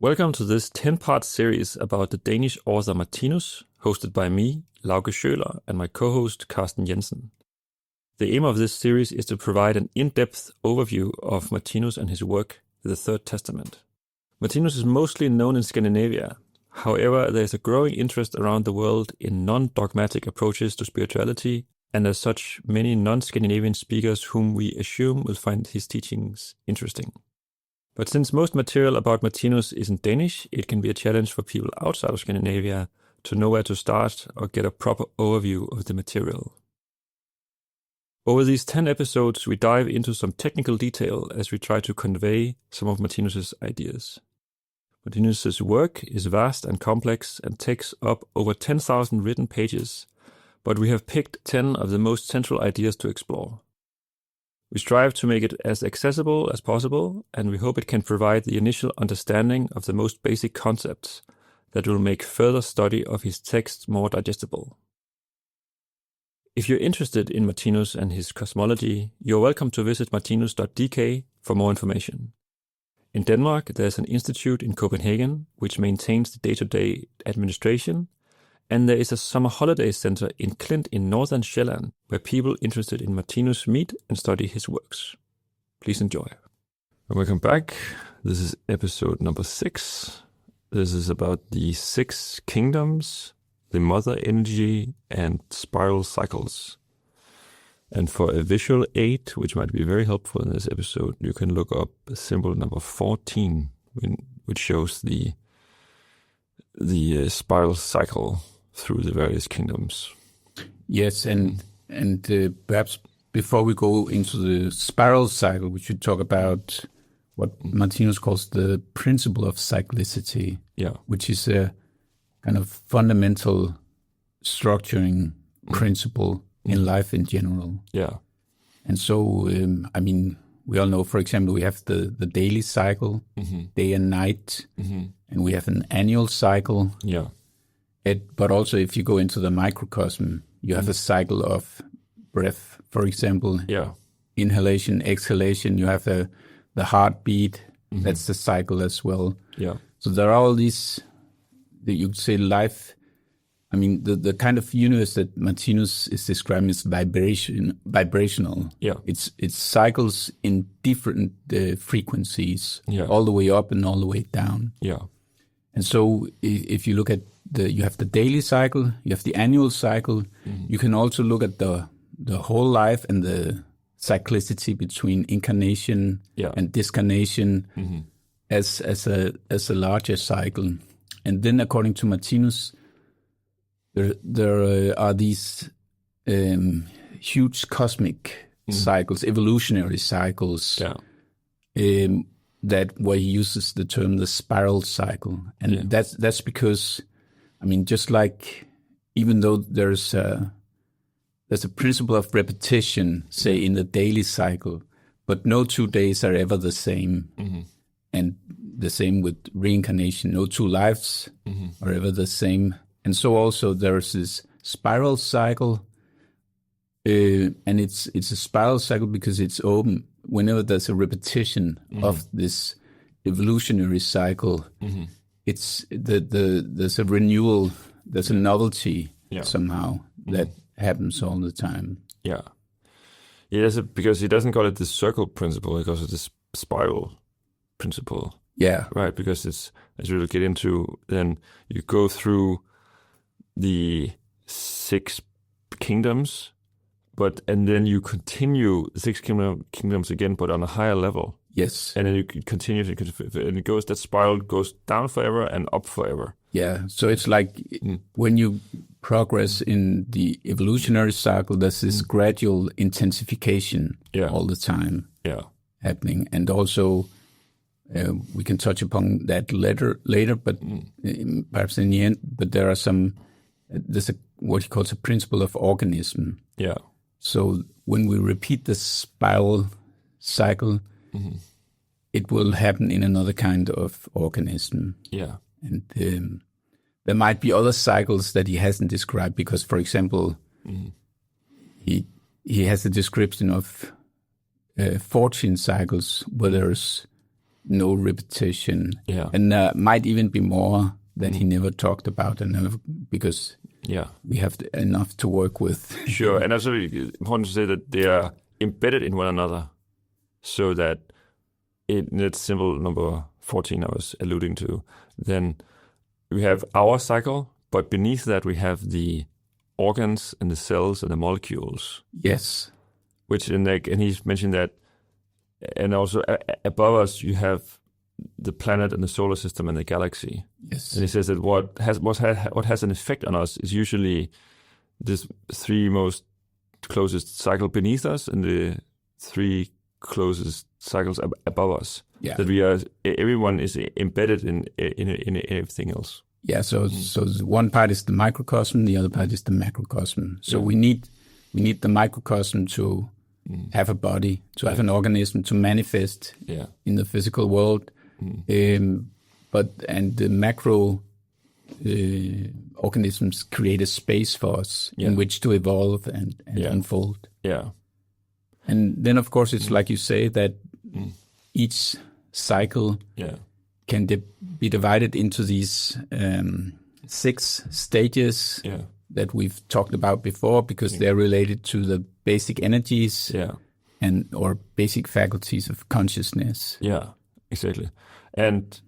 Welcome to this 10-part series about the Danish author Martinus, hosted by me, Lauge Schøler, and my co-host Karsten Jensen. The aim of this series is to provide an in-depth overview of Martinus and his work, The Third Testament. Martinus is mostly known in Scandinavia. However, there is a growing interest around the world in non-dogmatic approaches to spirituality, and as such, many non-Scandinavian speakers whom we assume will find his teachings interesting. But since most material about Martinus is in Danish, it can be a challenge for people outside of Scandinavia to know where to start or get a proper overview of the material. Over these 10 episodes, we dive into some technical detail as we try to convey some of Martinus' ideas. Martinus' work is vast and complex and takes up over 10,000 written pages, but we have picked 10 of the most central ideas to explore. We strive to make it as accessible as possible, and we hope it can provide the initial understanding of the most basic concepts that will make further study of his text more digestible. If you're interested in Martinus and his cosmology, you're welcome to visit martinus.dk for more information. In Denmark, there's an institute in Copenhagen which maintains the day-to-day administration, and there is a summer holiday center in Klint in northern Sjælland, where people interested in Martinus meet and study his works. Please enjoy. And welcome back. This is episode number 6. This is about the 6 kingdoms, the mother energy, and spiral cycles. And for a visual aid, which might be very helpful in this episode, you can look up symbol number 14, which shows the spiral cycle through the various kingdoms. Yes, and perhaps before we go into the spiral cycle, we should talk about what Martinus calls the principle of cyclicity, which is a kind of fundamental structuring principle in life in general. Yeah. And so, we all know, for example, we have the daily cycle, day and night, and we have an annual cycle. Yeah. But also, if you go into the microcosm, you have a cycle of breath, for example. Yeah. Inhalation, exhalation. You have the heartbeat. That's the cycle as well. Yeah. So there are all these, you could say, life. I mean, the kind of universe that Martinus is describing is vibrational. Yeah. It's cycles in different frequencies, all the way up and all the way down. Yeah. And so if you look at you have the daily cycle, you have the annual cycle. You can also look at the whole life and the cyclicity between incarnation and discarnation as a larger cycle. And then, according to Martinus, there are these huge cosmic cycles, evolutionary cycles. That where he uses the term the spiral cycle, and that's because, just like, even though there's a principle of repetition, say in the daily cycle, but no 2 days are ever the same, and the same with reincarnation. No 2 lives are ever the same, and so also there's this spiral cycle, and it's a spiral cycle because it's open. Whenever there's a repetition of this evolutionary cycle, it's there's a renewal, there's a novelty somehow that happens all the time. Yeah. Yes, because he doesn't call it the circle principle, he calls it the spiral principle. Yeah. Right, because it's, as we'll get into, then you go through the 6 kingdoms, and then you continue the 6 kingdoms again, but on a higher level. Yes. And then you continue, and it goes, that spiral goes down forever and up forever. Yeah. So it's like when you progress in the evolutionary cycle, there's this gradual intensification all the time happening. And also, we can touch upon that later, but perhaps in the end, but there's what he calls a principle of organism. Yeah. So when we repeat the spiral cycle, it will happen in another kind of organism. Yeah. And there might be other cycles that he hasn't described because, for example, he has a description of fortune cycles where there's no repetition. Yeah. And might even be more that he never talked about, and because we have enough to work with. Sure, and also important to say that they are embedded in one another, so that in that symbol number 14 I was alluding to, then we have our cycle, but beneath that we have the organs and the cells and the molecules. Yes. Which and he's mentioned that, and also above us you have the planet and the solar system and the galaxy. Yes. And he says that what has an effect on us is usually this three most closest cycle beneath us and the three closest cycles above us. Yeah. That everyone is embedded in everything else. Yeah. So one part is the microcosm, the other part is the macrocosm. So we need the microcosm to have a body, to have an organism to manifest in the physical world. And the macro organisms create a space for us in which to evolve and unfold. Yeah. And then, of course, it's like you say that each cycle can be divided into these 6 stages that we've talked about before, because they're related to the basic energies or basic faculties of consciousness. Yeah, exactly. And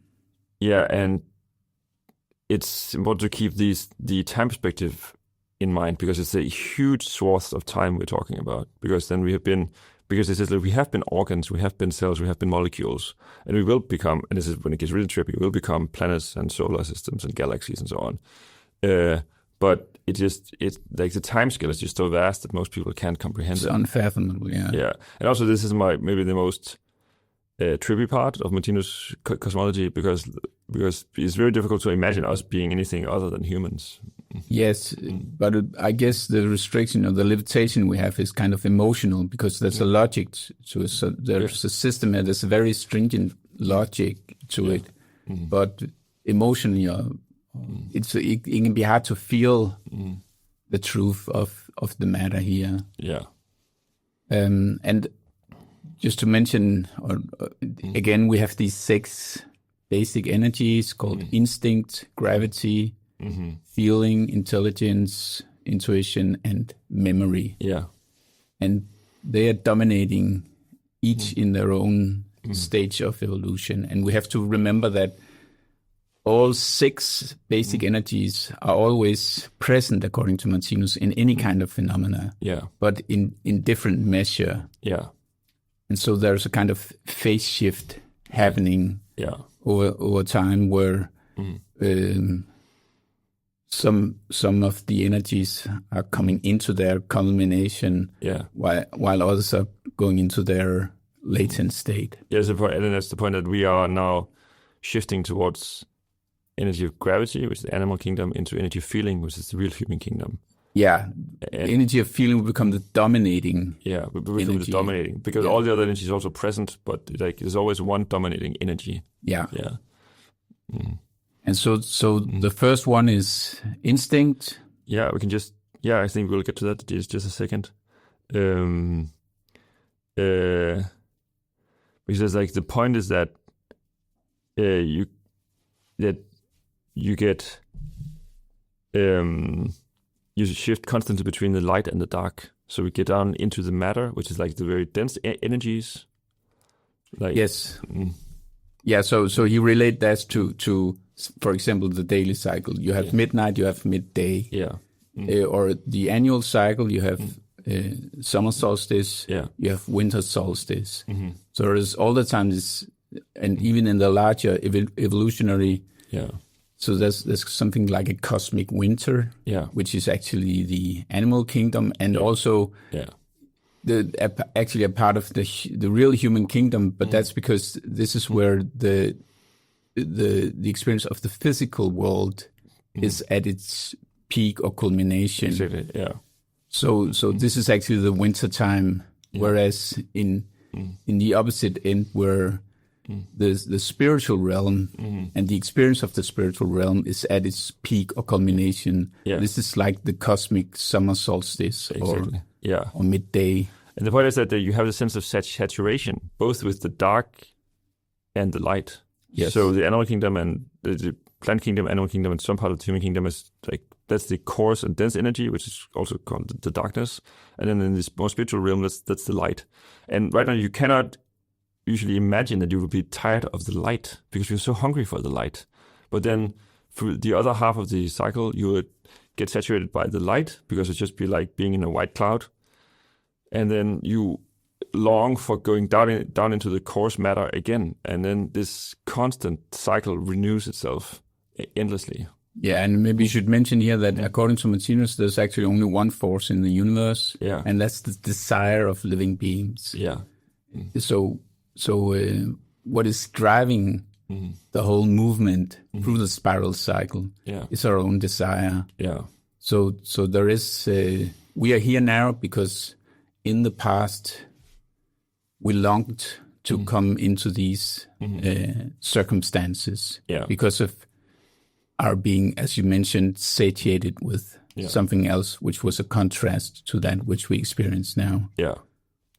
it's important to keep the time perspective in mind, because it's a huge swath of time we're talking about. Because then we have been organs, we have been cells, we have been molecules, and we will become, and this is when it gets really trippy, we will become planets and solar systems and galaxies and so on. But it's like the time scale is just so vast that most people can't comprehend it. It's unfathomable, yeah. Yeah, and also this is maybe the most trippy part of Martinus cosmology, because it's very difficult to imagine us being anything other than humans. Yes, but I guess the restriction or the limitation we have is kind of emotional, because there's a logic to it. So there's a system, and there's a very stringent logic to it. But emotionally, it can be hard to feel the truth of the matter here. Yeah. And just to mention, again, we have these 6 basic energies called instinct, gravity, feeling, intelligence, intuition, and memory. Yeah. And they are dominating each in their own stage of evolution. And we have to remember that all 6 basic energies are always present, according to Martinus, in any kind of phenomena, but in different measure. Yeah. And so there's a kind of phase shift happening over time, where some of the energies are coming into their culmination, while others are going into their latent state. Yeah, and that's the point that we are now shifting towards energy of gravity, which is the animal kingdom, into energy of feeling, which is the real human kingdom. Yeah, energy of feeling will become the dominating. Yeah, we become the dominating, because all the other energy is also present, but like there's always one dominating energy. Yeah, yeah. And so the first one is instinct. Yeah, we can just. Yeah, I think we'll get to that in just a second. Because like the point is that you get you shift constantly between the light and the dark. So we get down into the matter, which is like the very dense energies. Like, yes. Yeah. So you relate that to, for example, the daily cycle. You have midnight, you have midday. Yeah. Or the annual cycle, you have summer solstice. Yeah. You have winter solstice. So there's all the time this, and even in the larger evolutionary. Yeah. So there's something like a cosmic winter, which is actually the animal kingdom, and also actually a part of the real human kingdom. But that's because this is where the experience of the physical world is at its peak or culmination. Exactly. Yeah. So this is actually the winter time, whereas in the opposite end, where the spiritual realm and the experience of the spiritual realm is at its peak or culmination. Yeah. This is like the cosmic summer solstice or midday. And the point is that you have a sense of saturation, both with the dark and the light. Yes. So the animal kingdom and the plant kingdom, animal kingdom, and some part of the human kingdom is like that's the coarse and dense energy, which is also called the darkness. And then in this more spiritual realm, that's the light. And right now, you cannot usually imagine that you will be tired of the light because you're so hungry for the light. But then for the other half of the cycle, you would get saturated by the light because it'd just be like being in a white cloud. And then you long for going down into the coarse matter again. And then this constant cycle renews itself endlessly. Yeah, and maybe you should mention here that according to Martinus, there's actually only one force in the universe, and that's the desire of living beings. Yeah. So what is driving the whole movement through the spiral cycle is our own desire. Yeah. So there is we are here now because in the past we longed to come into these circumstances because of our being, as you mentioned, satiated with something else, which was a contrast to that which we experience now. Yeah,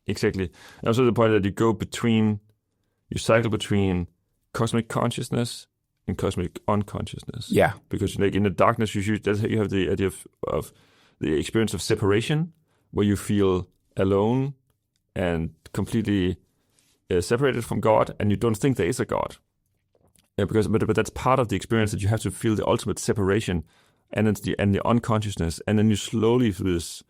exactly. And also the point that you cycle between cosmic consciousness and cosmic unconsciousness. Yeah. Because like in the darkness, you have the idea of the experience of separation, where you feel alone and completely separated from God, and you don't think there is a God. But that's part of the experience, that you have to feel the ultimate separation, and it's the unconsciousness, and then you slowly through this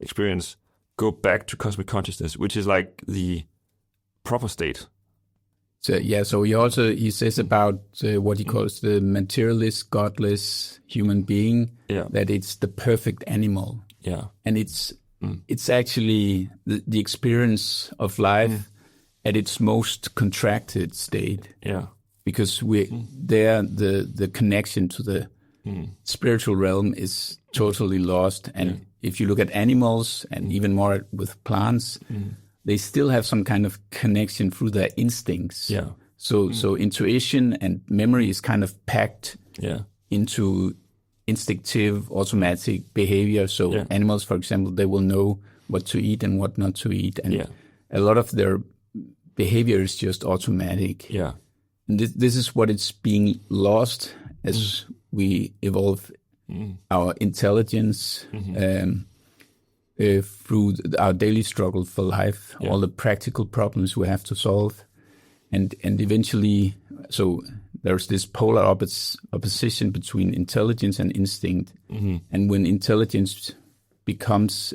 experience go back to cosmic consciousness, which is like the proper state. So he says about what he calls the materialist, godless human being, that it's the perfect animal. Yeah, and it's actually the experience of life at its most contracted state. Yeah. Because the connection to the spiritual realm is totally lost. And if you look at animals and even more with plants, they still have some kind of connection through their instincts. Yeah. So intuition and memory is kind of packed into instinctive, automatic behavior. So animals, for example, they will know what to eat and what not to eat. And a lot of their behavior is just automatic. Yeah. And this is what it's being lost as we evolve our intelligence through our daily struggle for life, all the practical problems we have to solve. And eventually, so there's this polar opposition between intelligence and instinct. And when intelligence becomes,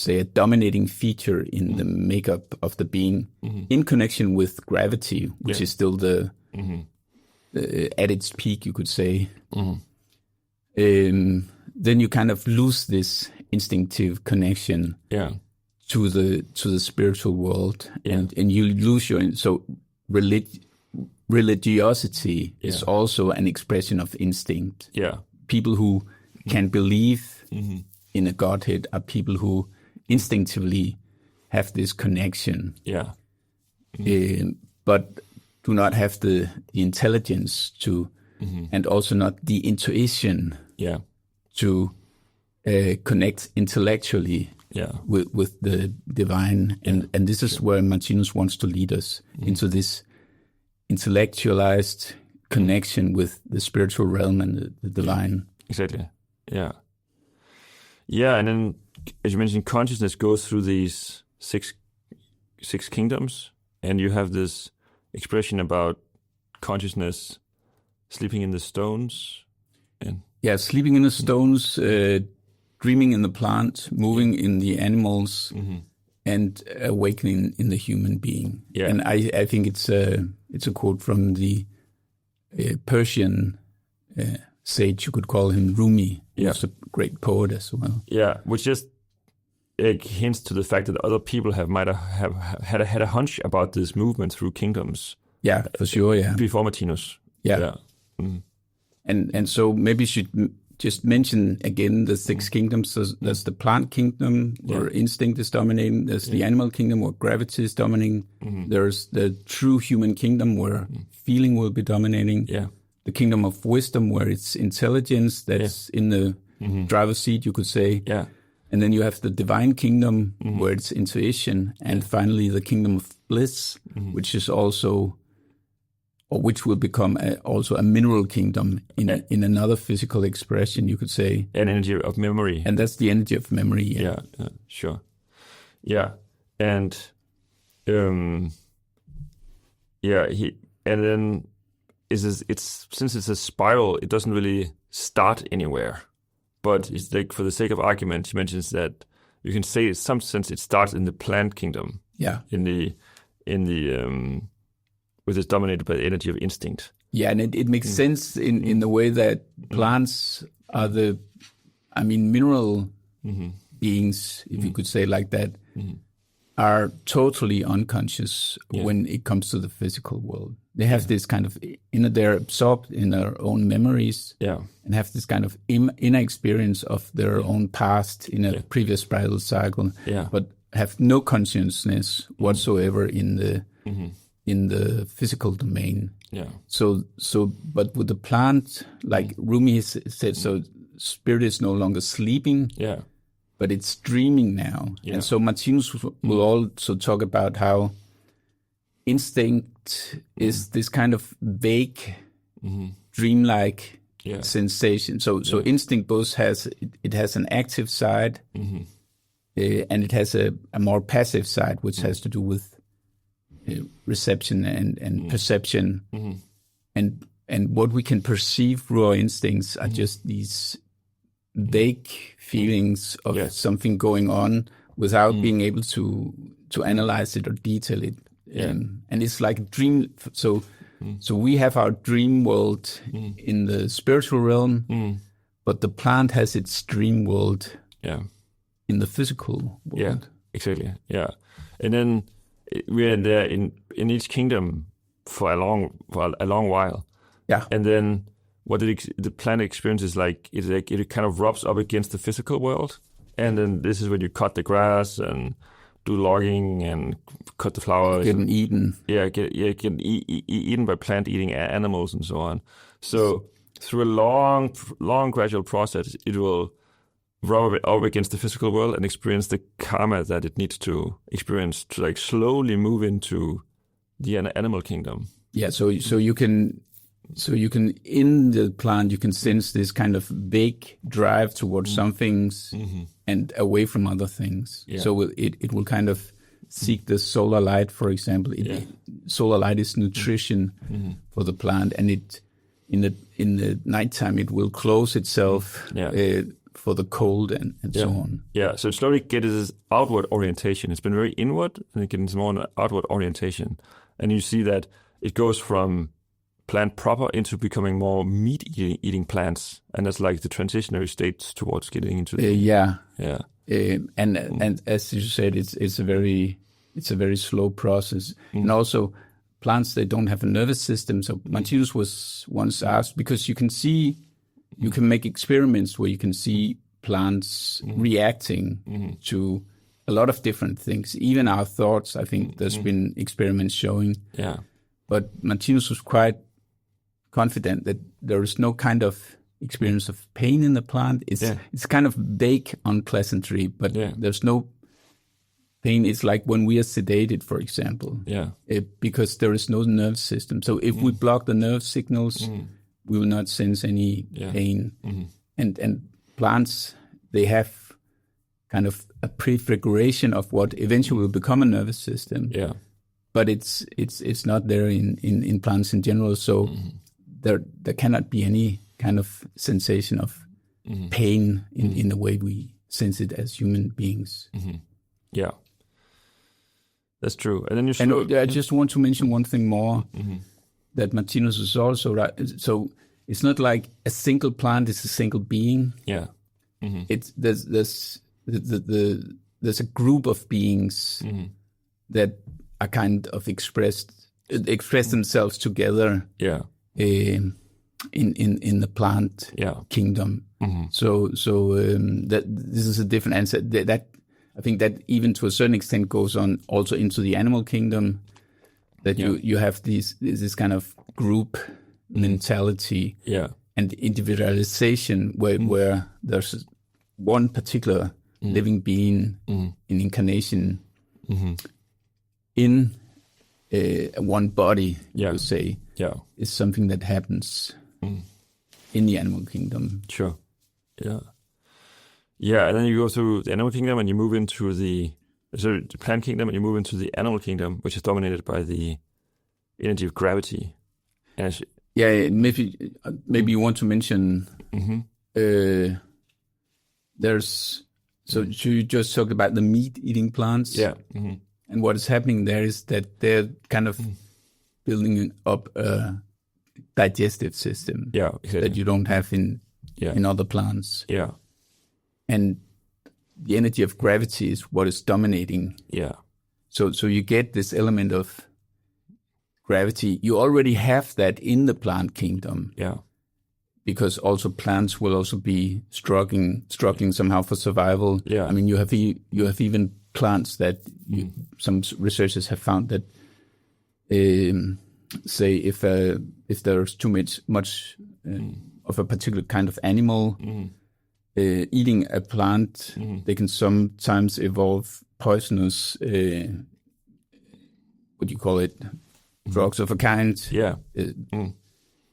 a dominating feature in the makeup of the being, in connection with gravity, which is still the at its peak, you could say, then you kind of lose this instinctive connection to the spiritual world, and you lose your religiosity is also an expression of instinct. Yeah, people who can believe in a Godhead are people who instinctively have this connection. Yeah, but do not have the intelligence to, and also not the intuition. Yeah, to connect intellectually. Yeah, with the divine, and this is where Martinus wants to lead us into this intellectualized connection with the spiritual realm and the divine. Exactly. Yeah. Yeah, and then as you mentioned, consciousness goes through these six kingdoms, and you have this expression about consciousness sleeping in the stones. And sleeping in the stones, dreaming in the plant, moving in the animals, and awakening in the human being. Yeah. And I think it's a quote from the Persian sage, you could call him Rumi. He's a great poet as well. Yeah, which just hints to the fact that other people might have had a hunch about this movement through kingdoms. Yeah, for sure. Yeah, before Martinus. Yeah. And so maybe you should just mention again the six kingdoms. There's the plant kingdom where instinct is dominating. There's the animal kingdom where gravity is dominating. There's the true human kingdom where feeling will be dominating. Yeah. The kingdom of wisdom where it's intelligence that's in the driver's seat, you could say. Yeah. And then you have the divine kingdom where it's intuition. And finally the kingdom of bliss, which is also, or which will become also a mineral kingdom in another physical expression, you could say. An energy of memory. And that's the energy of memory. Yeah, sure. Yeah, and and then it's since it's a spiral, it doesn't really start anywhere. But it's like, for the sake of argument, he mentions that you can say in some sense it starts in the plant kingdom. Yeah. In the which is dominated by the energy of instinct. Yeah, and it makes sense in the way that plants are mineral beings, if you could say like that, are totally unconscious when it comes to the physical world. They have this kind of they're absorbed in their own memories, and have this kind of inner experience of their own past in a previous spiral cycle, but have no consciousness whatsoever in the physical domain. Yeah. So, but with the plant, like Rumi said, so spirit is no longer sleeping. Yeah. But it's dreaming now. Yeah. And so Martinus will also talk about how instinct is this kind of vague, dreamlike sensation. So instinct both has an active side, and it has a more passive side, which has to do with reception and perception. And what we can perceive through our instincts are just these vague feelings of something going on without being able to analyze it or detail it. And it's like a dream. So we have our dream world in the spiritual realm, but the plant has its dream world in the physical world. Yeah, exactly. Yeah. And then we are there in each kingdom for a long while. Yeah. And then what the plant experience is like, it kind of rubs up against the physical world. And then this is when you cut the grass and do logging and cut the flowers. Getting eaten. Yeah, get eaten by plant-eating animals and so on. So through a long gradual process, it will rub up against the physical world and experience the karma that it needs to experience to like slowly move into the animal kingdom. Yeah, so you can in the plant you can sense this kind of vague drive towards some things and away from other things. Yeah. So it will kind of seek the solar light, for example. Solar light is nutrition for the plant, and it in the nighttime it will close itself for the cold and so on. Yeah, so it slowly gets this outward orientation. It's been very inward, and it gets more an outward orientation. And you see that it goes from plant proper into becoming more meat-eating plants, and that's like the transitionary states towards getting into the and as you said, it's a very slow process, and also plants, they don't have a nervous system. So Martinus was once asked, because you can make experiments where you can see plants reacting to a lot of different things, even our thoughts. I think there's been experiments showing. Yeah. But Martinus was quite confident that there is no kind of experience of pain in the plant. It's kind of vague unpleasantry, but there's no pain. It's like when we are sedated, for example, because there is no nerve system. So if we block the nerve signals, we will not sense any pain. And plants, they have kind of a prefiguration of what eventually will become a nervous system. Yeah. But it's not there in plants in general. So there cannot be any kind of sensation of pain in the way we sense it as human beings. Yeah, that's true. And then I just want to mention one thing more, that Martinus is also right. So it's not like a single plant is a single being. Yeah, it's there's a group of beings that are kind of express themselves together. Yeah. In the plant kingdom. So that this is a different answer. That I think that even to a certain extent goes on also into the animal kingdom. That you have this kind of group mentality and individualization where there's one particular living being in incarnation in one body, you could say, is something that happens in the animal kingdom. Sure. Yeah. Yeah, and then you go through the animal kingdom and you move into the plant kingdom and you move into the animal kingdom, which is dominated by the energy of gravity. Maybe you want to mention so you just talked about the meat-eating plants. Yeah. And what is happening there is that they're kind of building up a digestive system that you don't have in other plants. Yeah. And the energy of gravity is what is dominating. Yeah. So you get this element of gravity. You already have that in the plant kingdom. Yeah. Because also plants will also be struggling somehow for survival. Yeah. I mean, you have even plants that some researchers have found that say if there's too much of a particular kind of animal eating a plant, they can sometimes evolve poisonous what do you call it, drugs of a kind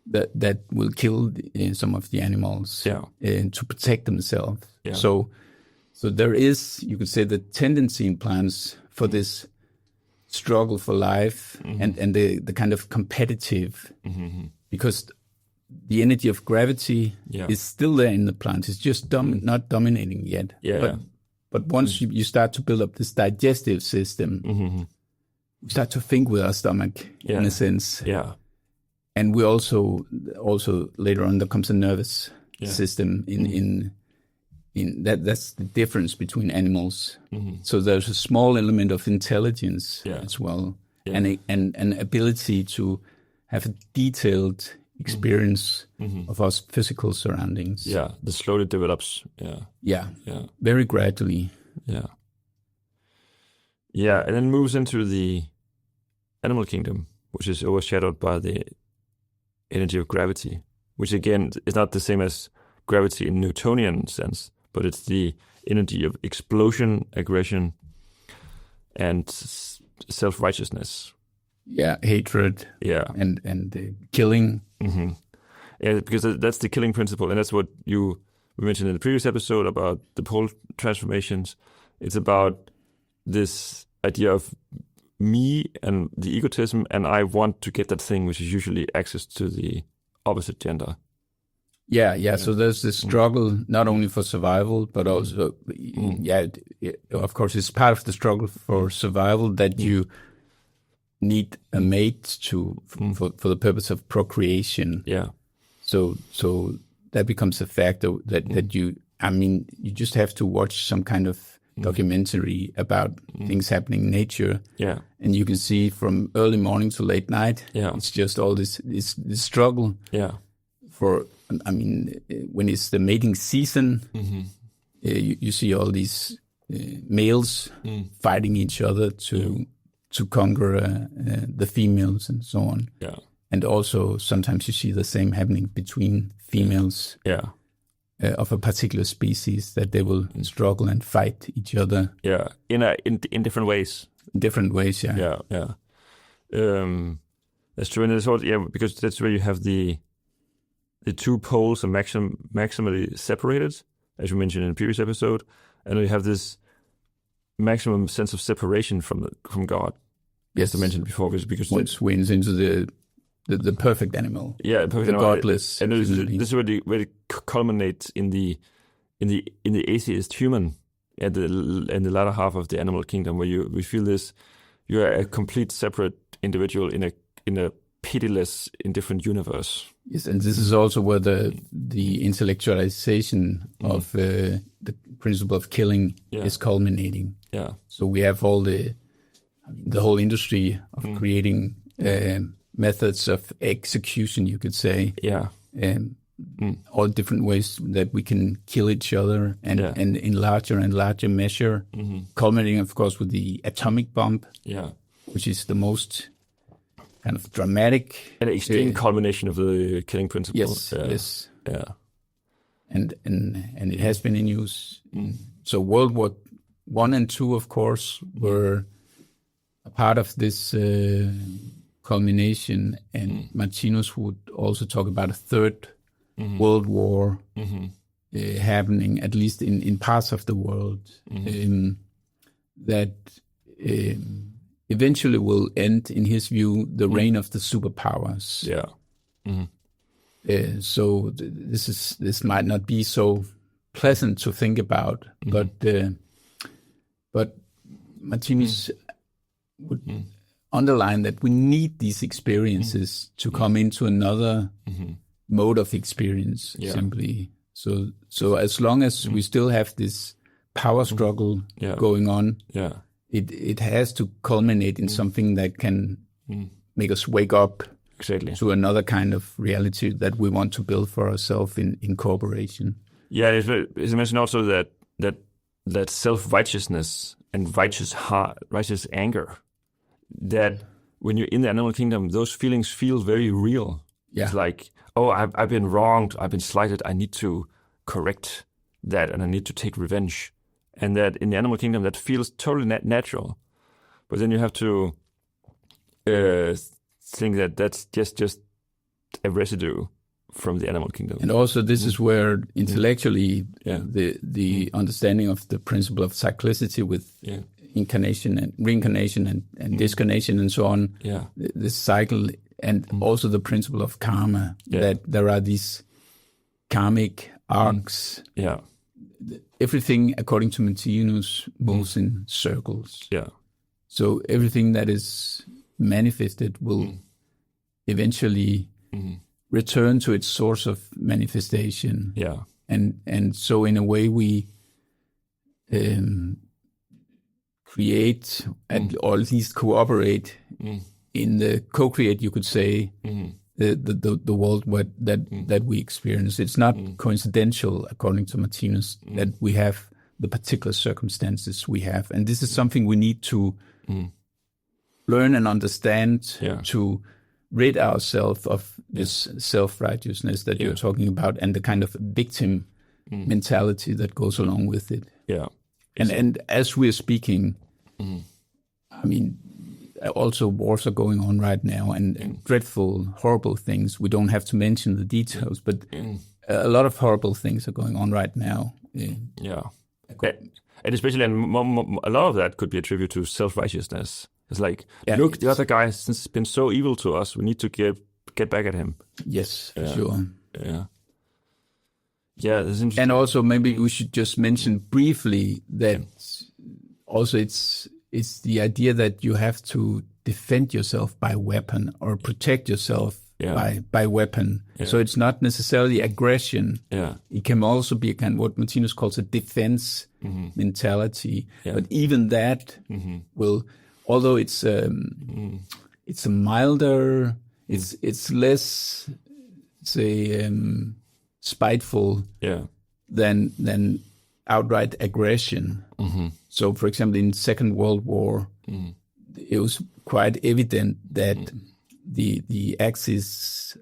that will kill some of the animals to protect themselves. So there is, you could say, the tendency in plants for this struggle for life and the kind of competitive, because the energy of gravity is still there in the plant. It's just not dominating yet. But once you start to build up this digestive system, we start to think with our stomach in a sense. And we also later on there comes a nervous system in that's the difference between animals. So there's a small element of intelligence as well, and an ability to have a detailed experience of our physical surroundings. Yeah, that slowly develops. Very gradually. And then moves into the animal kingdom, which is overshadowed by the energy of gravity, which again is not the same as gravity in Newtonian sense, but it's the energy of explosion, aggression, and self-righteousness. Hatred. And killing. Yeah, because that's the killing principle, and that's what we mentioned in the previous episode about the pole transformations. It's about this idea of me and the egotism, and I want to get that thing, which is usually access to the opposite gender. So there's this struggle not only for survival, but also, of course, it's part of the struggle for survival that you need a mate for the purpose of procreation. So that becomes a factor that you just have to watch some kind of documentary about things happening in nature. And you can see from early morning to late night, it's just all this struggle. For, when it's the mating season, you see all these males fighting each other to conquer the females and so on. And also sometimes you see the same happening between females of a particular species, that they will struggle and fight each other. In different ways. Different ways, That's true, and it's also, because that's where you have the two poles are maximally separated, as you mentioned in the previous episode, and you have this maximum sense of separation from God. As I mentioned before, because once wins into the perfect animal. Perfect the godless. And this is where it culminates in the atheist human in the latter half of the animal kingdom, where we feel this: you are a complete separate individual in a pitiless, indifferent universe. Yes, and this is also where the intellectualization of the principle of killing is culminating. So we have all the whole industry of creating methods of execution, you could say. All different ways that we can kill each other, and in larger and larger measure, culminating, of course, with the atomic bomb, which is the most kind of dramatic, an extreme culmination of the killing principle. Yes. And it has been in use. So World War I and II, of course, were a part of this culmination, and Martinus would also talk about a third world war happening, at least in parts of the world, that eventually will end, in his view, the reign of the superpowers. Yeah. So this might not be so pleasant to think about, but Martinus would underline that we need these experiences to come into another mode of experience. Simply, so as long as we still have this power struggle going on, it has to culminate in something that can make us wake up to another kind of reality that we want to build for ourselves in cooperation. Yeah, it's mentioned also that self-righteousness and righteous anger, that when you're in the animal kingdom, those feelings feel very real. Yeah. It's like, oh, I've been wronged, I've been slighted, I need to correct that, and I need to take revenge. And that in the animal kingdom, that feels totally natural. But then you have to think that that's just a residue from the animal kingdom. And also this is where intellectually the understanding of the principle of cyclicity with incarnation and reincarnation and discarnation and so on, this cycle, and also the principle of karma, that there are these karmic arcs. Everything, according to Martinus, moves in circles. So everything that is manifested will eventually return to its source of manifestation. And so in a way we create or at least cooperate in the co-create, you could say, the world that we experience. It's not coincidental, according to Martinus, that we have the particular circumstances we have. And this is something we need to learn and understand to rid ourselves of this self-righteousness that you're talking about, and the kind of victim mentality that goes along with it. And as we're speaking, I mean, also wars are going on right now, and dreadful, horrible things. We don't have to mention the details, but a lot of horrible things are going on right now. And especially, a lot of that could be attributed to self-righteousness. It's like, look, the other guy has been so evil to us. We need to get back at him. Yes, for sure. Yeah, that's interesting. And also, maybe we should just mention briefly that also it's the idea that you have to defend yourself by weapon or protect yourself by weapon. So it's not necessarily aggression. It can also be a kind of what Martinus calls a defense mentality. But even that will, although it's a milder, it's less, say, spiteful than outright aggression. So, for example, in Second World War, it was quite evident that the Axis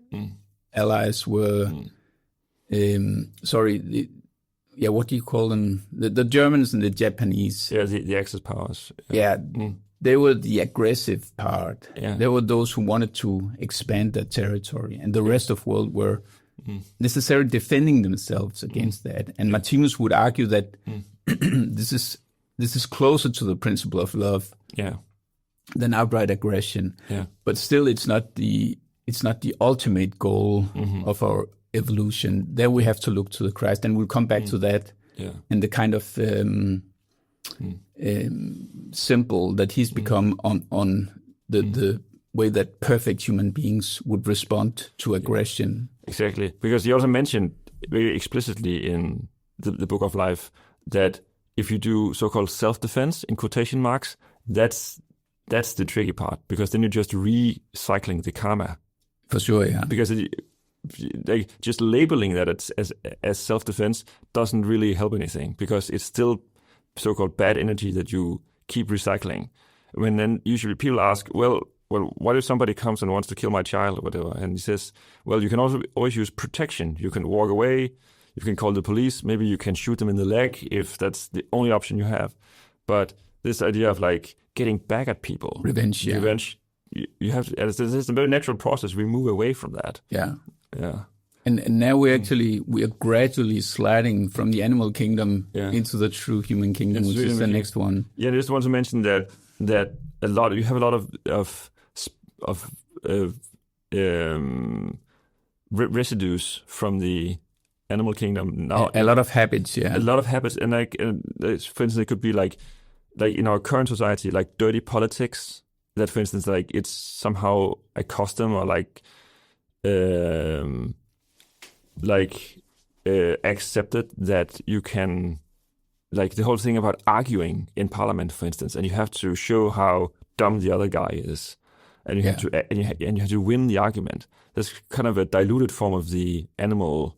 allies were, what do you call them? The Germans and the Japanese. The Axis powers. They were the aggressive part. They were those who wanted to expand their territory, and the rest of the world were necessarily defending themselves against that. And Martinus would argue that this is closer to the principle of love than outright aggression. But still, it's not the ultimate goal of our evolution. There we have to look to the Christ, and we'll come back to that. And the kind of symbol that he's become on the way that perfect human beings would respond to aggression. Exactly, because he also mentioned very explicitly in the Book of Life that if you do so-called self-defense, in quotation marks, that's the tricky part, because then you're just recycling the karma. For sure, yeah. Because just labeling that as self-defense doesn't really help anything, because it's still so-called bad energy that you keep recycling. When then usually people ask, well, what if somebody comes and wants to kill my child or whatever? And he says, well, you can also always use protection. You can walk away, you can call the police, maybe you can shoot them in the leg if that's the only option you have. But this idea of like getting back at people. Revenge, yeah. Revenge. You have to. It's a very natural process. We move away from that. Yeah. Yeah. And now we are gradually sliding from the animal kingdom into the true human kingdom, which is the next one. Yeah, I just want to mention that you have a lot of residues from the animal kingdom now. A lot of habits, yeah. A lot of habits, and for instance, it could be like in our current society, like dirty politics. That, for instance, like it's somehow a custom or accepted that you can, like the whole thing about arguing in parliament, for instance, and you have to show how dumb the other guy is, and you have to win the argument. That's kind of a diluted form of the animal.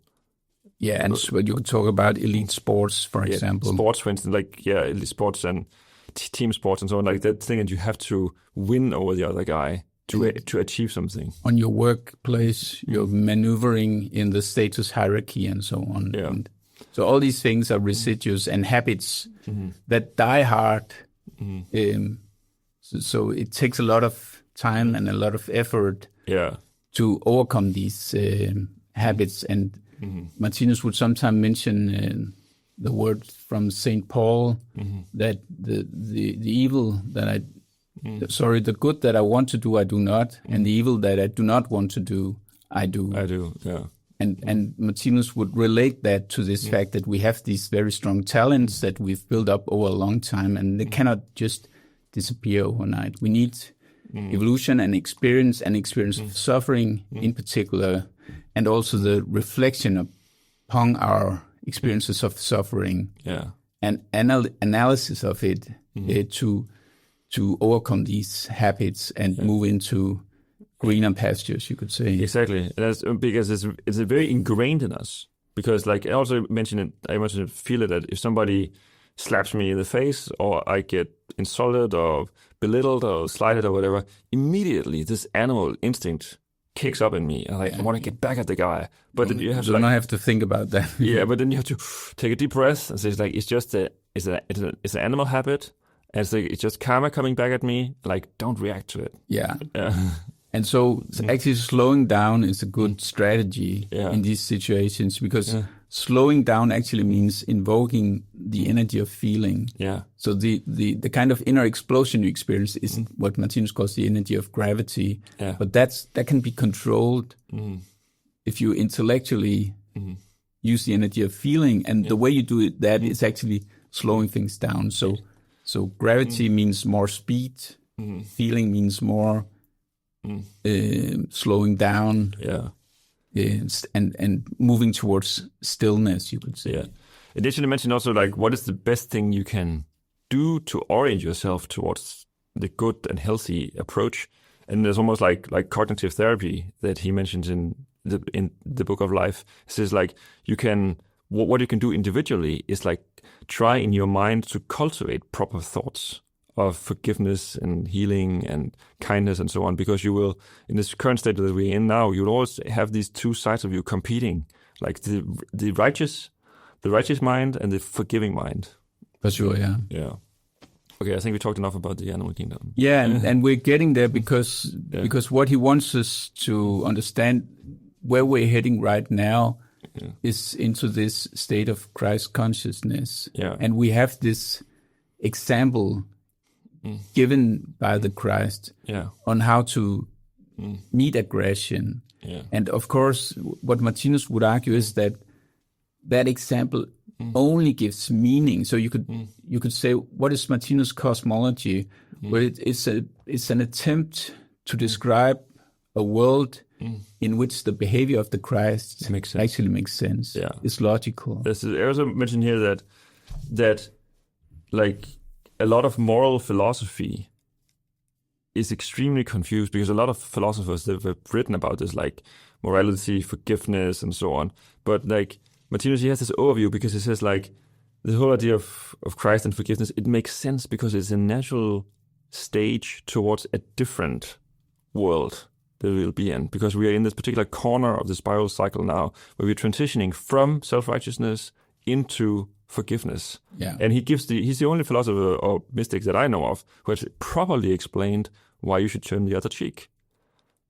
Yeah, and so you could talk about elite sports, for example. Sports, for instance, elite sports and team sports and so on, like that thing, and you have to win over the other guy to achieve something. On your workplace, you're maneuvering in the status hierarchy and so on. Yeah. And so all these things are residues and habits that die hard. So it takes a lot of time and a lot of effort to overcome these habits. And Martinus would sometimes mention the word from St. Paul that the evil that the good that I want to do, I do not, and the evil that I do not want to do, I do. I do, yeah. And Martinus would relate that to this fact that we have these very strong talents that we've built up over a long time, and they cannot just disappear overnight. We need evolution and experience of suffering in particular, and also the reflection upon our experiences of suffering and analysis of it to overcome these habits and move into greener pastures, you could say. Exactly. That's because it's very ingrained in us. Because like I also mentioned it, I must feel it that if somebody slaps me in the face or I get insulted or belittled or slighted or whatever, immediately this animal instinct kicks up in me. I want to get back at the guy. But then you have to have to think about that. Yeah, but then you have to take a deep breath and say it's just it's an animal habit. And it's just karma coming back at me. Like, don't react to it. Yeah. And so actually slowing down is a good strategy in these situations, because slowing down actually means invoking the energy of feeling. Yeah. So the kind of inner explosion you experience is what Martinus calls the energy of gravity. Yeah. But that can be controlled if you intellectually use the energy of feeling. And the way you do it, that is actually slowing things down. So gravity means more speed. Feeling means more slowing down. Yeah. And moving towards stillness, you could say. Yeah. Additionally, mentioned also like what is the best thing you can do to orient yourself towards the good and healthy approach. And there's almost like cognitive therapy that he mentions in the Book of Life. It says like you can what you can do individually is like try in your mind to cultivate proper thoughts of forgiveness and healing and kindness and so on, because you will, in this current state that we're in now, you'll always have these two sides of you competing, like the righteous mind and the forgiving mind. For sure, yeah. Yeah. Okay, I think we talked enough about the animal kingdom. Yeah, and we're getting there because what he wants us to understand where we're heading right now is into this state of Christ consciousness. Yeah. And we have this example given by the Christ on how to meet aggression. Yeah. And of course, what Martinus would argue is that example only gives meaning. So you could say, what is Martinus' cosmology? Well, it's an attempt to describe a world in which the behavior of the Christ actually makes sense. Yeah. It's logical. I also mentioned here that like a lot of moral philosophy is extremely confused, because a lot of philosophers that have written about this, like morality, forgiveness, and so on. But like Martinus, he has this overview because he says like the whole idea of Christ and forgiveness, it makes sense because it's a natural stage towards a different world that we'll be in, because we are in this particular corner of the spiral cycle now where we're transitioning from self-righteousness into forgiveness. Yeah. And he's the only philosopher or mystic that I know of who has properly explained why you should turn the other cheek.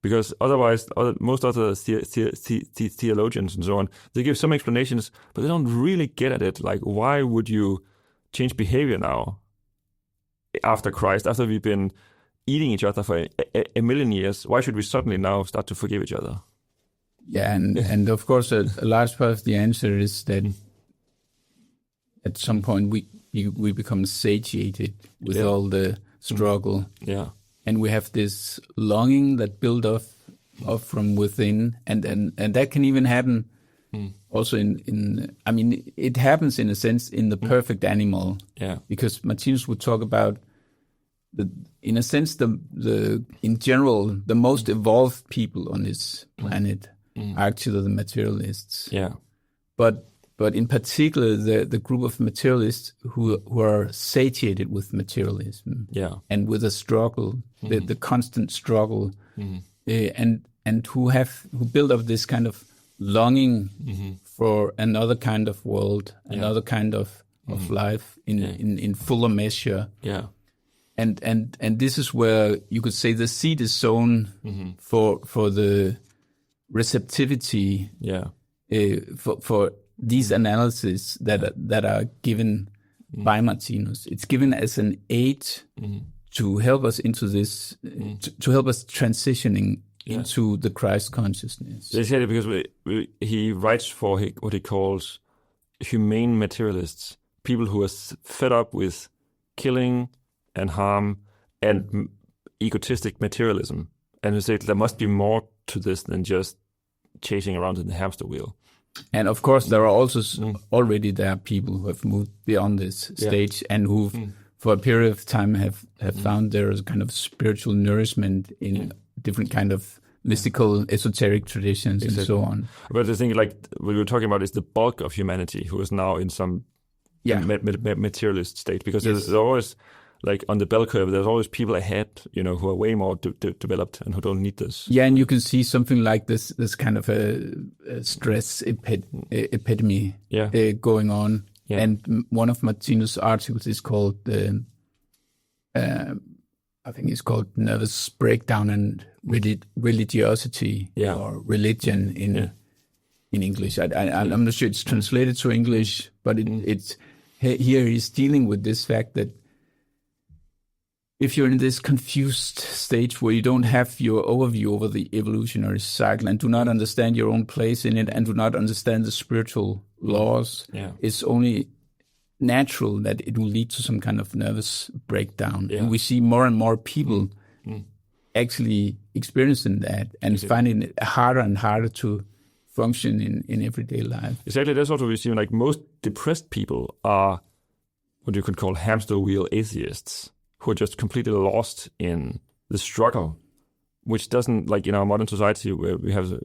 Because otherwise, most other theologians and so on, they give some explanations, but they don't really get at it. Like, why would you change behavior now after Christ, after we've been eating each other for a million years? Why should we suddenly now start to forgive each other? Yeah, and of course, a large part of the answer is that at some point we become satiated with all the struggle. Yeah. And we have this longing that build up from within, and that can even happen also in I mean, it happens in a sense in the perfect animal. Yeah. Because Martinus would talk about in a sense the in general the most evolved people on this planet are actually the materialists. Yeah. But in particular, the group of materialists who are satiated with materialism, and with a struggle, the constant struggle, and who build up this kind of longing for another kind of world, another kind of life in fuller measure. Yeah. And this is where you could say the seed is sown for the receptivity. Yeah. For these analyses that are given by Martinus. It's given as an aid to help us into this, to help us transitioning into the Christ consciousness. Exactly, because he writes for what he calls humane materialists, people who are fed up with killing and harm and egotistic materialism, and who say there must be more to this than just chasing around in the hamster wheel. And of course, there are also already people who have moved beyond this stage and who, for a period of time, have found their kind of spiritual nourishment in different kind of mystical, esoteric traditions and so on. But the thing, like what we're talking about, is the bulk of humanity who is now in some materialist state, because there's always, like on the bell curve, there's always people ahead, who are way more developed and who don't need this. Yeah, and you can see something like this kind of a stress epidemic going on. Yeah. And one of Martinus' articles is called, I think it's called Nervous Breakdown and Religiosity, or Religion in English. I'm not sure it's translated to English, but it's here he's dealing with this fact that if you're in this confused stage where you don't have your overview over the evolutionary cycle and do not understand your own place in it and do not understand the spiritual laws, it's only natural that it will lead to some kind of nervous breakdown. And we see more and more people actually experiencing that and finding it harder and harder to function in everyday life. Exactly. That's what we see. Like most depressed people are what you could call hamster wheel atheists, who are just completely lost in the struggle, which doesn't, like in our modern society where we have the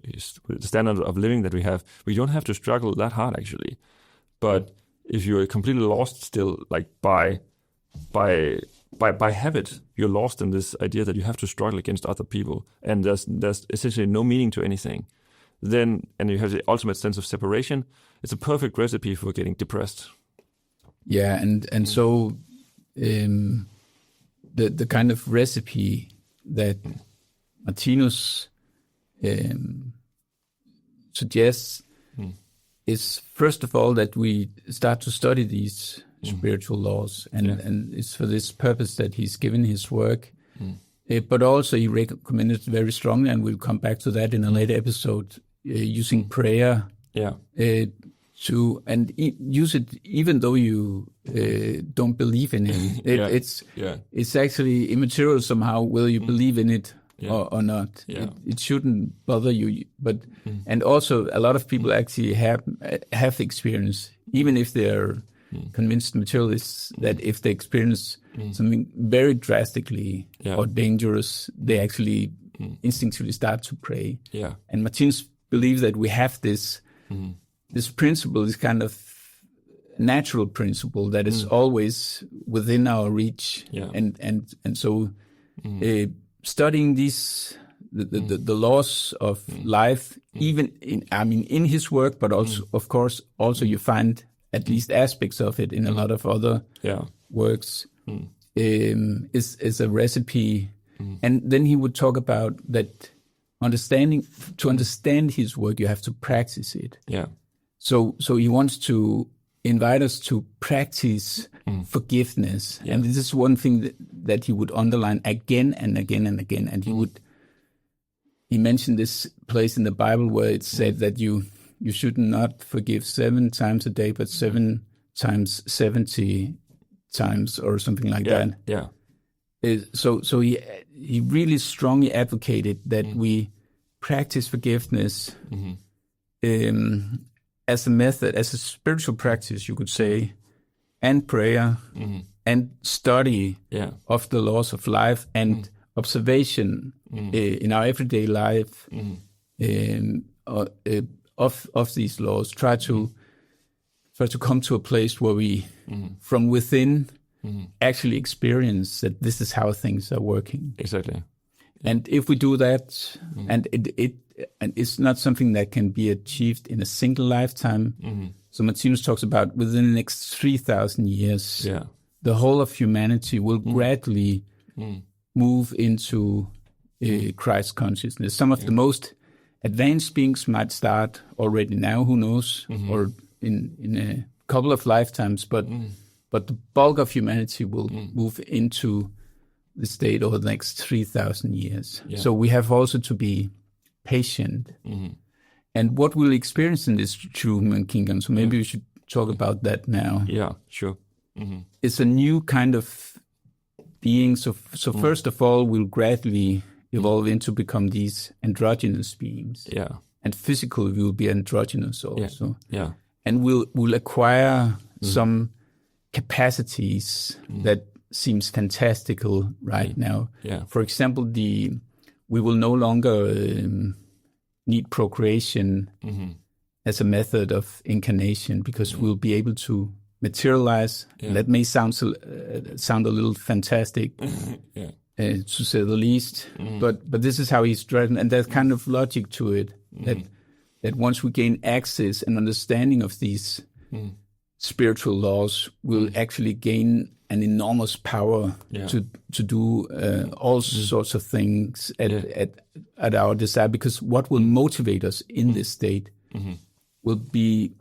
standard of living that we have, we don't have to struggle that hard actually. But if you're completely lost still, like by habit, you're lost in this idea that you have to struggle against other people, and there's essentially no meaning to anything. And you have the ultimate sense of separation. It's a perfect recipe for getting depressed. Yeah, and so the kind of recipe that Martinus suggests is, first of all, that we start to study these spiritual laws, and it's for this purpose that he's given his work. But also he recommended very strongly, and we'll come back to that in a later episode, using prayer to use it even though you don't believe in it. It's actually immaterial somehow whether you believe in it or not. It shouldn't bother you. But and also a lot of people actually have the experience, even if they're convinced materialists, that if they experience something very drastically or dangerous, they actually instinctively start to pray. And Martinus believes that we have this principle, this kind of natural principle that is always within our reach, and so studying these the laws of life, even in his work, but also of course also you find at least aspects of it in a lot of other works, is a recipe. And then he would talk about that to understand his work, you have to practice it. Yeah. So he wants to invite us to practice forgiveness. Yeah. And this is one thing that he would underline again and again and again. And he mentioned this place in the Bible where it said that you should not forgive 7 times a day, but 7 times 70 times or something like that. Yeah. So he really strongly advocated that we practice forgiveness as a method, as a spiritual practice, you could say, and prayer and study of the laws of life and observation in our everyday life of these laws. Try to come to a place where we, from within, actually experience that this is how things are working. Exactly. And if we do that, and it's not something that can be achieved in a single lifetime. So Martinus talks about within the next 3,000 years, the whole of humanity will gradually move into Christ consciousness. Some of the most advanced beings might start already now, who knows, or in a couple of lifetimes, but the bulk of humanity will move into the state over the next 3,000 years. Yeah. So we have also to be patient. And what we'll experience in this true human kingdom, so maybe we should talk about that now. Yeah, sure. It's a new kind of being. So first of all, we'll gradually evolve into become these androgynous beings. Yeah. And physically, we'll be androgynous also. Yeah. And we'll acquire some capacities that seems fantastical right now. Yeah. For example, we will no longer need procreation as a method of incarnation because we'll be able to materialize. Yeah. That may sound a little fantastic, to say the least. But this is how he's driving, and there's kind of logic to it that once we gain access and understanding of these spiritual laws, we'll actually gain an enormous power to do all sorts of things at our desire. Because what will motivate us in this state will be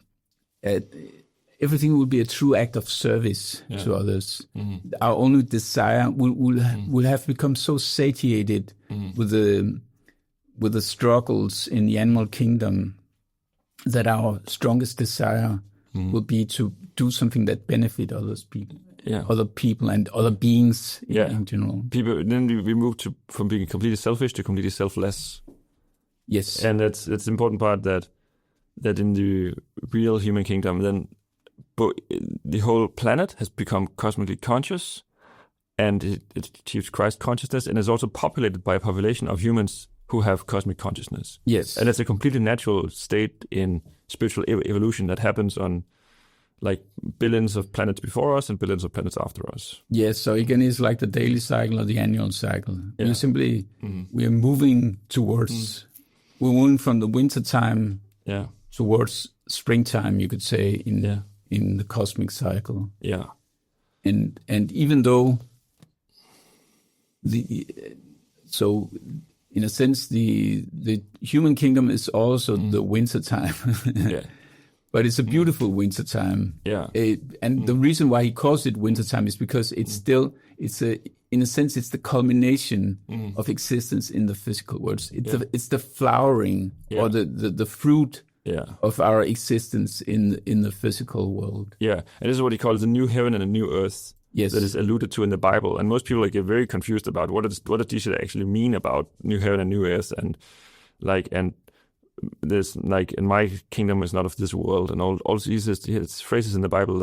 everything will be a true act of service to others. Our only desire will have become so satiated with the struggles in the animal kingdom that our strongest desire will be to do something that benefit other people and other beings in general. Then we move from being completely selfish to completely selfless. Yes, and that's the important part that in the real human kingdom, then the whole planet has become cosmically conscious, and it achieves Christ consciousness, and is also populated by a population of humans who have cosmic consciousness. Yes, and it's a completely natural state in spiritual evolution that happens on like billions of planets before us and billions of planets after us. Yes, so again, it's like the daily cycle or the annual cycle. We're simply we're moving towards we're moving from the winter time towards springtime, you could say, in the cosmic cycle. Yeah, and even though so in a sense the human kingdom is also the winter time. But it's a beautiful winter time. Yeah. And the reason why he calls it winter time is because it's in a sense, it's the culmination of existence in the physical world. It's the flowering or the fruit of our existence in the physical world. Yeah. And this is what he calls the new heaven and the new earth. Yes. That is alluded to in the Bible. And most people get very confused about what does this actually mean about new heaven and new earth, and there's like, in my kingdom is not of this world, and all these phrases in the Bible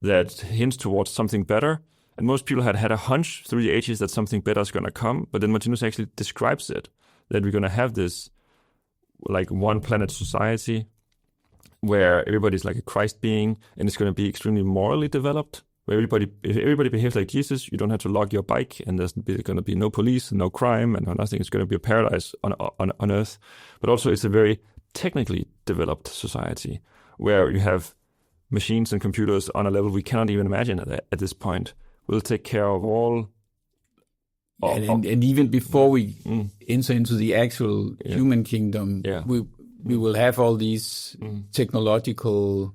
that hints towards something better. And most people had a hunch through the ages that something better is going to come, but then Martinus actually describes it, that we're going to have this like one planet society where everybody's like a Christ being, and it's going to be extremely morally developed. Where if everybody behaves like Jesus, you don't have to log your bike, and there's going to be no police, no crime, and nothing. It's going to be a paradise on earth. But also, it's a very technically developed society where you have machines and computers on a level we cannot even imagine at this point will take care of all. And even before we enter into the actual human kingdom, we will have all these technological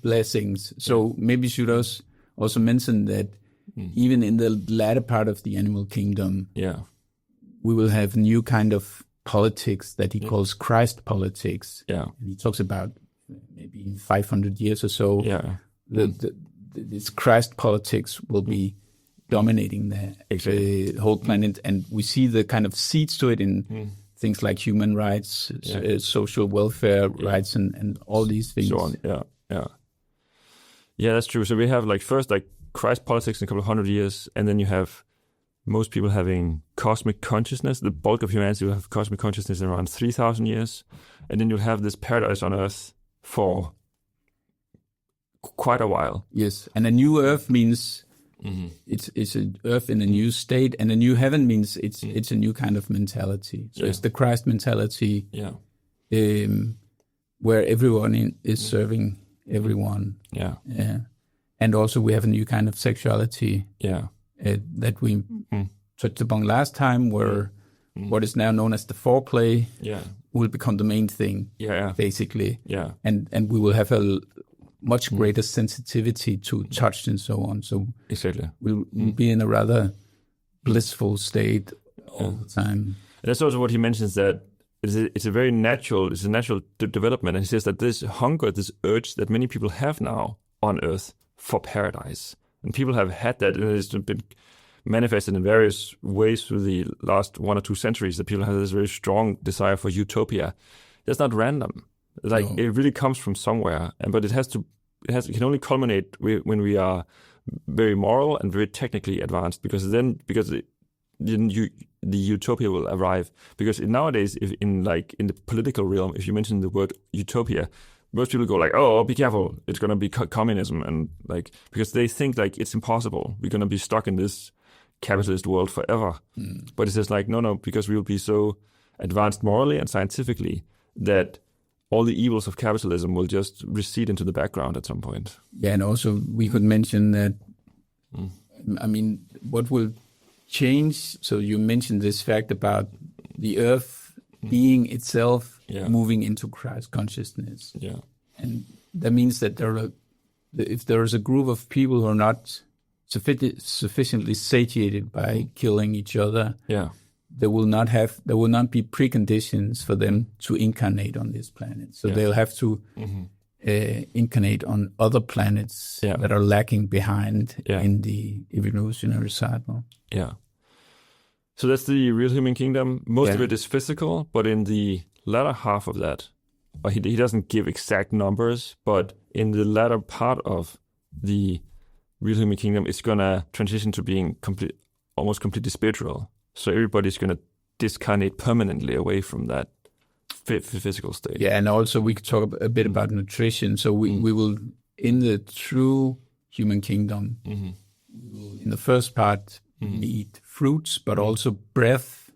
blessings. So maybe you should also mention that even in the latter part of the animal kingdom, we will have new kind of politics that he calls Christ politics. And he talks about maybe in 500 years or so, this Christ politics will be dominating the whole planet, and we see the kind of seeds to it in things like human rights, social welfare rights, and all these things. So on, yeah, that's true. So we have like first like Christ politics in a couple of 100 years, and then you have most people having cosmic consciousness. The bulk of humanity will have cosmic consciousness in around 3,000 years, and then you'll have this paradise on Earth for quite a while. Yes, and a new Earth means it's an Earth in a new state, and a new heaven means it's a new kind of mentality. So it's the Christ mentality, where everyone is serving everyone. And also we have a new kind of sexuality that we touched upon last time, where what is now known as the foreplay will become the main thing, basically. And we will have a much greater sensitivity to touch and so on. So we'll be in a rather blissful state all the time. And that's also what he mentions, that it's a natural development. And he says that this hunger, this urge that many people have now on Earth for paradise, and people have had that, and it's been manifested in various ways through the last 1 or 2 centuries, that people have this very strong desire for utopia. That's not random. It really comes from somewhere, but it can only culminate when we are very moral and very technically advanced, because the utopia will arrive. Because nowadays, if in the political realm, if you mention the word utopia, most people go like, "Oh, be careful! It's going to be communism," and because they think it's impossible. We're going to be stuck in this capitalist world forever. But it says no, because we will be so advanced morally and scientifically that all the evils of capitalism will just recede into the background at some point. Yeah, and also we could mention that, I mean, what will change? So you mentioned this fact about the Earth being itself moving into Christ consciousness. And that means that if there is a group of people who are not sufficiently satiated by killing each other, there will not be preconditions for them to incarnate on this planet. So they'll have to incarnate on other planets that are lacking behind in the evolutionary cycle. So that's the real human kingdom. Most of it is physical, but in the latter half of that, he doesn't give exact numbers, but in the latter part of the real human kingdom, it's going to transition to being almost completely spiritual. So everybody's going to discarnate permanently away from that physical state. Yeah, and also we could talk a bit about nutrition. So we will, in the true human kingdom, we will, in the first part, eat fruits, but also breath.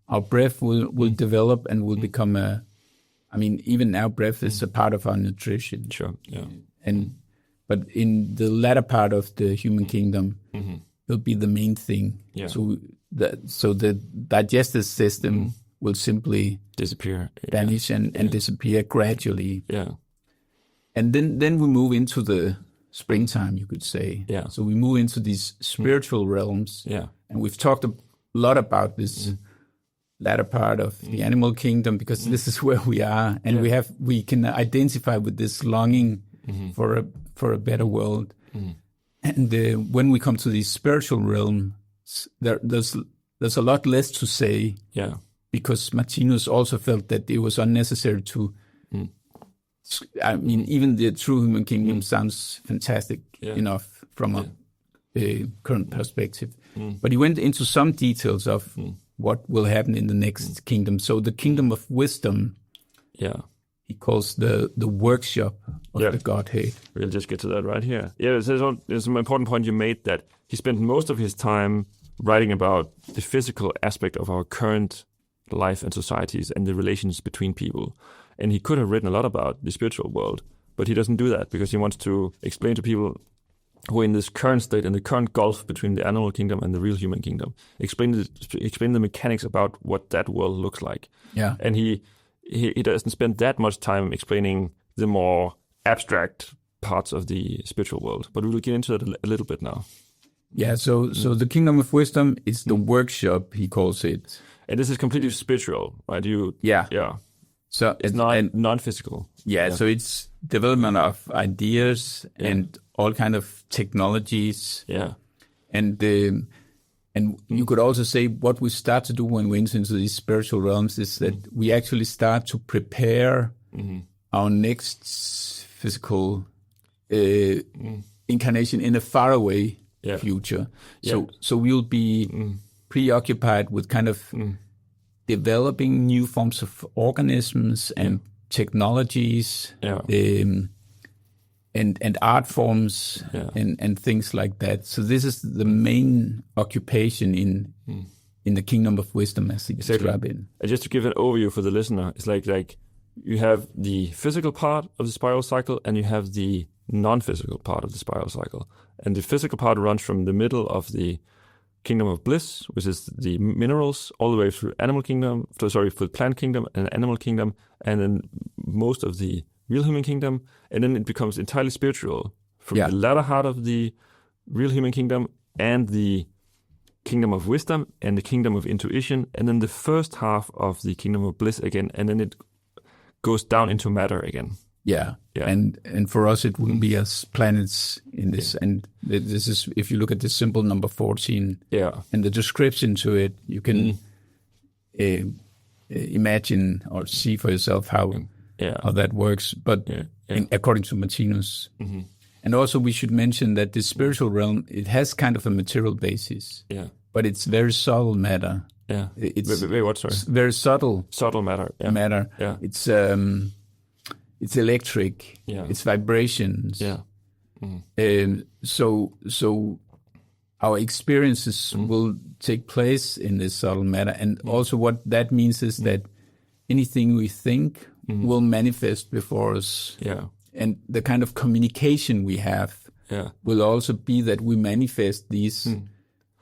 Our breath will develop and will become even now breath is a part of our nutrition. Sure, But in the latter part of the human kingdom, will be the main thing. So the digestive system will simply disappear, vanish and disappear gradually. And then we move into the springtime, you could say. So we move into these spiritual realms. And we've talked a lot about this latter part of the animal kingdom, because this is where we are, and we can identify with this longing for a better world. And when we come to the spiritual realm, there's a lot less to say, because Martinus also felt that it was unnecessary to. I mean, even the true human kingdom sounds fantastic enough from a current perspective, but he went into some details of what will happen in the next kingdom. So the kingdom of wisdom, he calls the workshop of the Godhead. We'll just get to that right here. There's an important point you made, that he spent most of his time writing about the physical aspect of our current life and societies and the relations between people. And he could have written a lot about the spiritual world, But he doesn't do that because he wants to explain to people who are in this current state, in the current gulf between the animal kingdom and the real human kingdom. Explain the mechanics about what that world looks like. Yeah. And he doesn't spend that much time explaining the more abstract parts of the spiritual world. But we will get into that a little bit now. Yeah, so the kingdom of wisdom is the workshop, he calls it. And this is completely spiritual, right? Yeah. So it's not non-physical. Yeah, so it's development of ideas and all kind of technologies. Yeah. And you could also say what we start to do when we enter into these spiritual realms is that we actually start to prepare our next physical incarnation in a faraway future. So we'll be preoccupied with kind of developing new forms of organisms and technologies and art forms and things like that. So this is the main occupation in the kingdom of wisdom, as he described it. And just to give an overview for the listener, it's like you have the physical part of the spiral cycle and you have the non-physical part of the spiral cycle. And the physical part runs from the middle of the kingdom of bliss, which is the minerals, all the way through for plant kingdom and animal kingdom, and then most of the real human kingdom, and then it becomes entirely spiritual from the latter part of the real human kingdom and the kingdom of wisdom and the kingdom of intuition, and then the first half of the kingdom of bliss again, and then it goes down into matter again. Yeah. And for us it will be as planets in this, and this is, if you look at the symbol number 14 and the description to it, you can imagine or see for yourself how that works, but according to Martinus. And also we should mention that the spiritual realm, it has kind of a material basis, but it's very subtle matter. It's very subtle matter. Matter. It's electric. It's vibrations. So our experiences will take place in this subtle matter, and also what that means is that anything we think will manifest before us. And the kind of communication we have will also be that we manifest these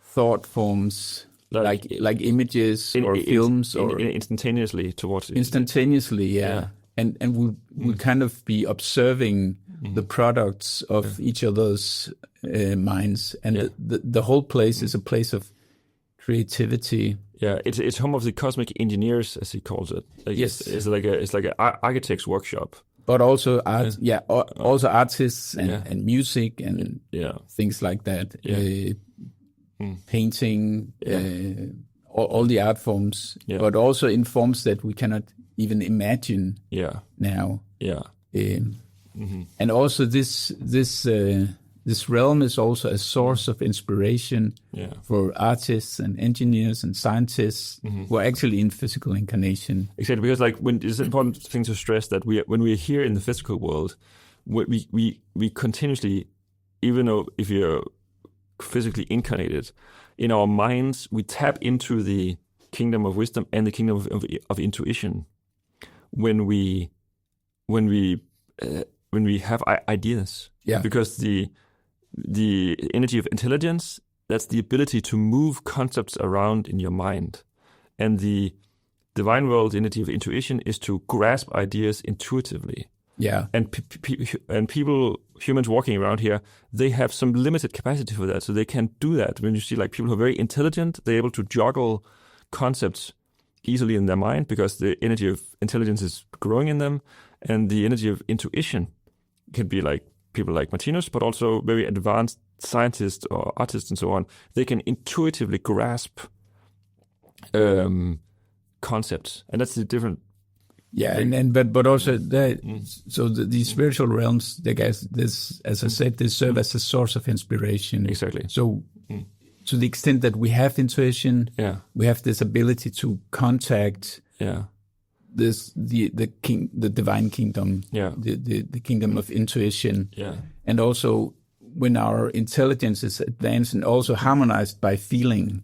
thought forms, like images or films, or instantaneously towards it. Instantaneously, and we'll kind of be observing the products of each other's minds, and the whole place is a place of creativity. Yeah, it's home of the cosmic engineers, as he calls it. It's like an architect's workshop. But also art, also artists and music and things like that. Painting, all the art forms, but also in forms that we cannot even imagine now. And also this realm is also a source of inspiration for artists and engineers and scientists who are actually in physical incarnation. Exactly, because it's an important thing to stress that when we are here in the physical world, we continuously, even though if you're physically incarnated, in our minds we tap into the kingdom of wisdom and the kingdom of intuition when we have ideas. Because the energy of intelligence, that's the ability to move concepts around in your mind. And the divine world energy of intuition is to grasp ideas intuitively. And humans walking around here, they have some limited capacity for that. So they can't do that. When you see people who are very intelligent, they're able to juggle concepts easily in their mind because the energy of intelligence is growing in them. And the energy of intuition can be like people like Martinus, but also very advanced scientists or artists and so on. They can intuitively grasp concepts, and that's the different. But also so these spiritual realms, as I said, they serve as a source of inspiration. Exactly. So to the extent that we have intuition, we have this ability to contact. The divine kingdom, the kingdom of intuition, and also when our intelligence is advanced and also harmonized by feeling,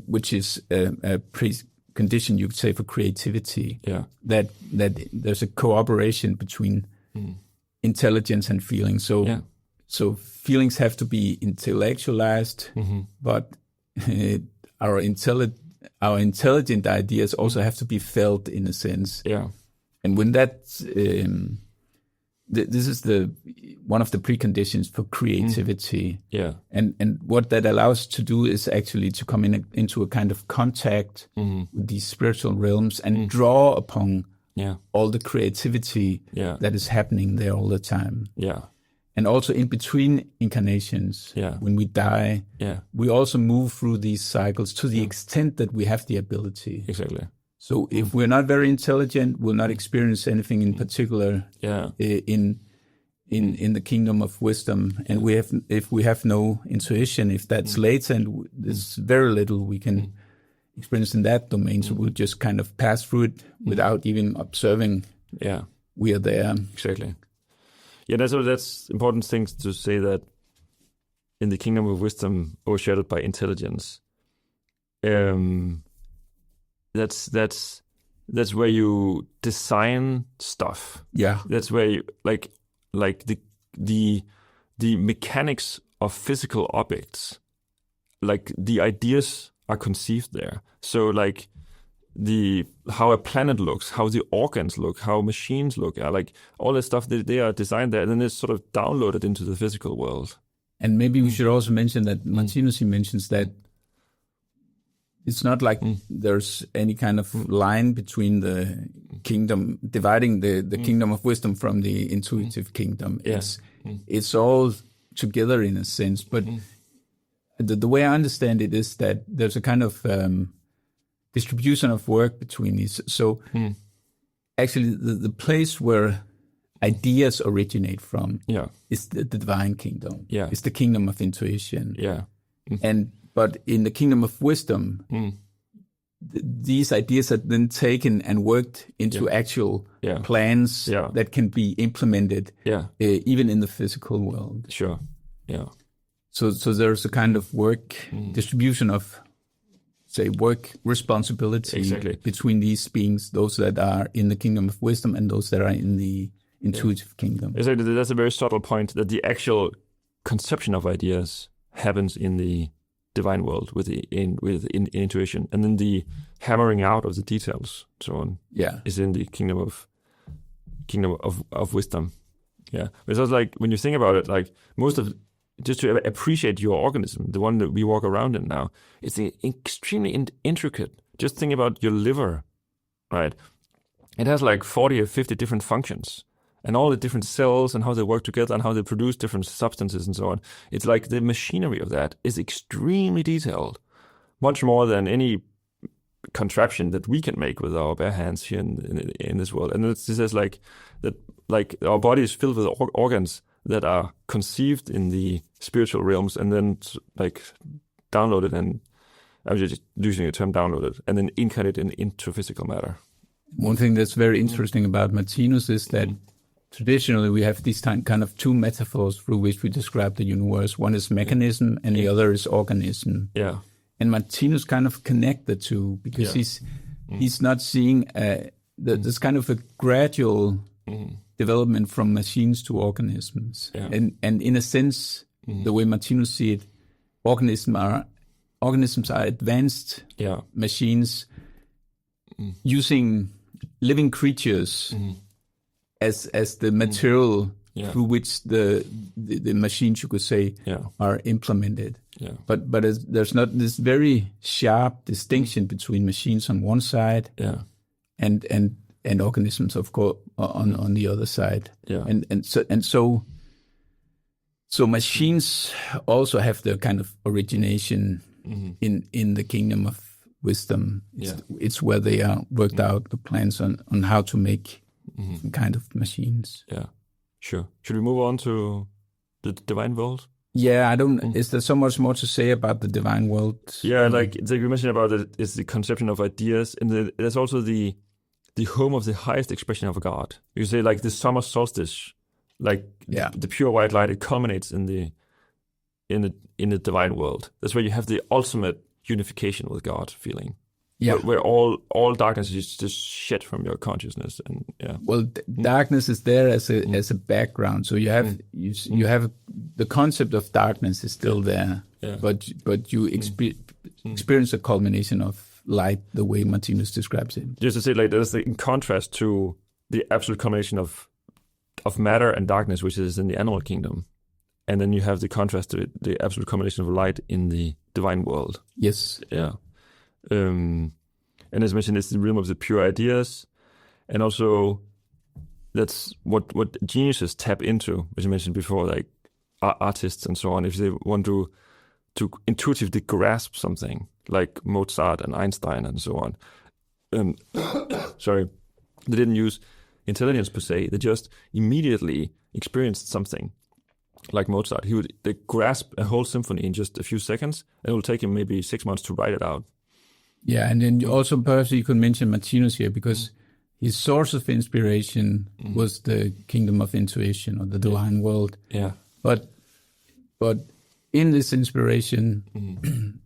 which is a precondition, you could say, for creativity. That there's a cooperation between intelligence and feeling. So feelings have to be intellectualized, but our intelligent ideas also have to be felt in a sense. Yeah. And when that, this is one of the preconditions for creativity. Yeah. And what that allows to do is actually to come into a kind of contact with these spiritual realms and draw upon all the creativity that is happening there all the time. Yeah. And also in between incarnations, when we die, we also move through these cycles to the extent that we have the ability. Exactly. So if we're not very intelligent, we'll not experience anything in particular in the kingdom of wisdom. And if we have no intuition, if that's latent, there's very little we can experience in that domain. So we'll just kind of pass through it without even observing we are there. Exactly. Yeah, that's important things to say, that in the kingdom of wisdom overshadowed by intelligence, that's where you design stuff. Yeah, that's where you, like the mechanics of physical objects, like the ideas are conceived there. So like how a planet looks, how the organs look, how machines look, like all that stuff, they are designed there, and then it's sort of downloaded into the physical world. And maybe we should also mention that Martinus, he mentions that it's not like there's any kind of line between the kingdom, dividing the kingdom of wisdom from the intuitive kingdom. It's all together in a sense, but the way I understand it is that there's a kind of distribution of work between these. So actually the place where ideas originate from is the divine kingdom. It's the kingdom of intuition. But in the kingdom of wisdom, these ideas are then taken and worked into actual plans that can be implemented even in the physical world. Sure. Yeah. So there's a kind of work distribution of, say, work responsibility between these beings, those that are in the kingdom of wisdom and those that are in the intuitive kingdom. Exactly. That's a very subtle point, that the actual conception of ideas happens in the divine world with intuition, and then the hammering out of the details, so on, is in the kingdom of wisdom. Yeah, but it's like, when you think about it, like just to appreciate your organism, the one that we walk around in now, it's extremely intricate. Just think about your liver, right? It has like 40 or 50 different functions, and all the different cells and how they work together and how they produce different substances and so on. It's like the machinery of that is extremely detailed, much more than any contraption that we can make with our bare hands here in this world. And it's just like that, like our body is filled with organs that are conceived in the spiritual realms and then like downloaded, and I'm just using the term downloaded, and then incarnated into physical matter. One thing that's very interesting about Martinus is that traditionally we have these kind of two metaphors through which we describe the universe. One is mechanism and the other is organism. Yeah. And Martinus kind of connect the two, because he's not seeing this kind of a gradual development from machines to organisms. Yeah. And in a sense, the way Martinus see it, organisms are advanced machines using living creatures as the material through which the machines, you could say, are implemented. Yeah. But there's not this very sharp distinction between machines on one side and organisms, of course, on the other side. Yeah. And so machines also have their kind of origination in the kingdom of wisdom. It's where they are worked out the plans on how to make kind of machines. Yeah, sure. Should we move on to the divine world? Yeah, I don't. Is there so much more to say about the divine world? Yeah, like you mentioned about it, is the conception of ideas, and there's also the home of the highest expression of God. You say like the summer solstice, like the pure white light, it culminates in the divine world. That's where you have the ultimate unification with God feeling. where all darkness is just shed from your consciousness, and Well, darkness is there as a background, so you have you have the concept of darkness is still there, but you experience a culmination of light, the way Martinus describes it. Just to say, like, there's in contrast to the absolute combination of matter and darkness, which is in the animal kingdom, and then you have the contrast to the absolute combination of light in the divine world. Yes. Yeah. And as mentioned, it's the realm of the pure ideas, and also that's what geniuses tap into, as you mentioned before, like artists and so on. If they want to intuitively grasp something, like Mozart and Einstein and so on, sorry, they didn't use intelligence per se. They just immediately experienced something. Like Mozart, they grasp a whole symphony in just a few seconds, and it will take him maybe 6 months to write it out. Yeah, and then also perhaps you could mention Martinus here, because his source of inspiration was the kingdom of intuition, or the divine world. Yeah. But in this inspiration,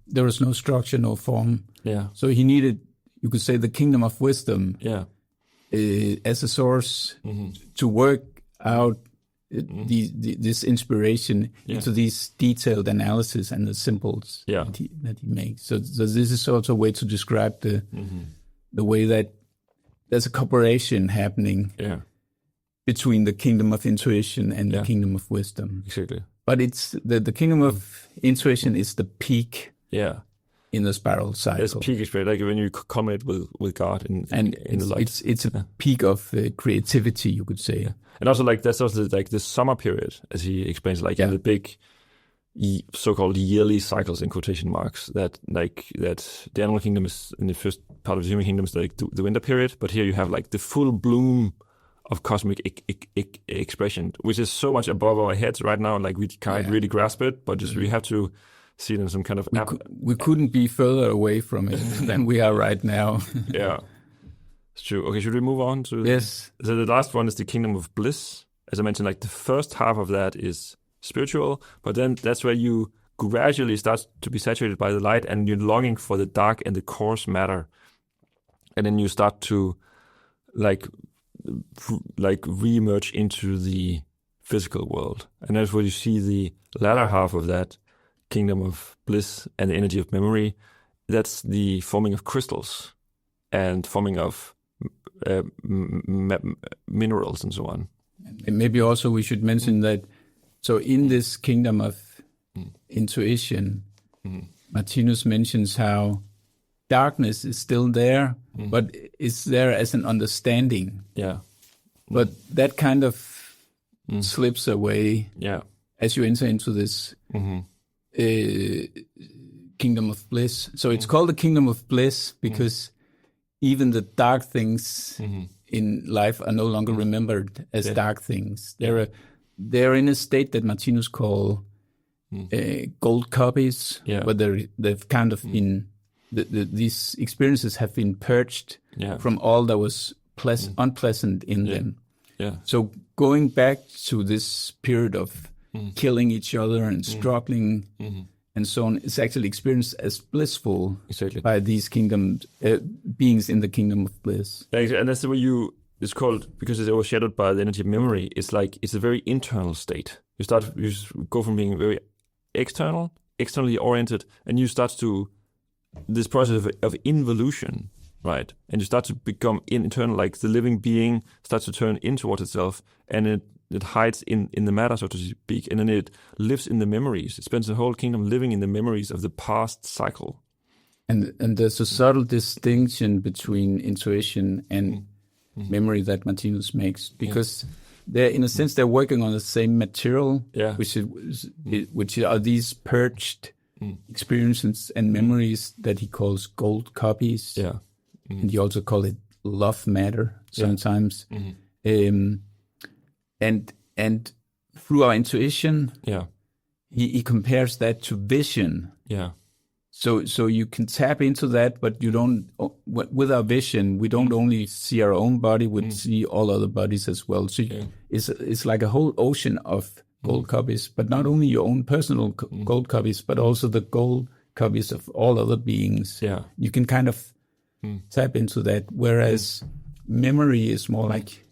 there was no structure, no form. Yeah. So he needed, you could say, the kingdom of wisdom as a source to work out this inspiration into these detailed analysis and the symbols that he makes. So this is also a way to describe the way that there's a cooperation happening between the kingdom of intuition and the kingdom of wisdom. Exactly. But it's the kingdom of intuition is the peak in the spiral cycle. It's peak experience, like when you culminate with God in the light. It's a peak of creativity, you could say. Yeah. And also, like, that's also like the summer period, as he explains, like in the big so-called yearly cycles in quotation marks, that the animal kingdom is in the first part of the human kingdom is like the winter period, but here you have like the full bloom of cosmic expression, which is so much above our heads right now. Like, we can't really grasp it, but just we have to see it in some kind of we couldn't be further away from it than we are right now. Yeah, it's true. Okay, should we move on to? Yes. So the last one is the kingdom of bliss. As I mentioned, like the first half of that is spiritual, but then that's where you gradually start to be saturated by the light, and you're longing for the dark and the coarse matter, and then you start to like re-emerge into the physical world, and that's where you see the latter half of that kingdom of bliss and the energy of memory. That's the forming of crystals and forming of minerals and so on. And maybe also we should mention that, so in this kingdom of intuition, Martinus mentions how darkness is still there, but it's there as an understanding. Yeah. But that kind of slips away as you enter into this kingdom of bliss. So it's called the kingdom of bliss because even the dark things in life are no longer remembered as dark things. They're in a state that Martinus call gold copies, but they've kind of been these experiences have been purged from all that was unpleasant in them. Yeah. So going back to this period of killing each other and struggling and so on is actually experienced as blissful by these kingdom beings in the kingdom of bliss. Yeah, and that's the way it's called, because it's overshadowed by the energy of memory. It's like it's a very internal state. You go from being very externally oriented, and you start to this process of involution, right? And you start to become internal, like the living being starts to turn in towards itself, and it hides in the matter, so to speak, and then it lives in the memories. It spends the whole kingdom living in the memories of the past cycle. And there's a subtle distinction between intuition and memory that Martinus makes, because they're, in a sense, they're working on the same material, which are these purged experiences and memories that he calls gold copies. Yeah. And he also call it love matter sometimes. And through our intuition, he compares that to vision. Yeah. So you can tap into that, but you don't. With our vision, we don't only see our own body; we see all other bodies as well. So it's like a whole ocean of gold copies, but not only your own personal gold copies, but also the gold copies of all other beings. Yeah. You can kind of tap into that, whereas memory is more like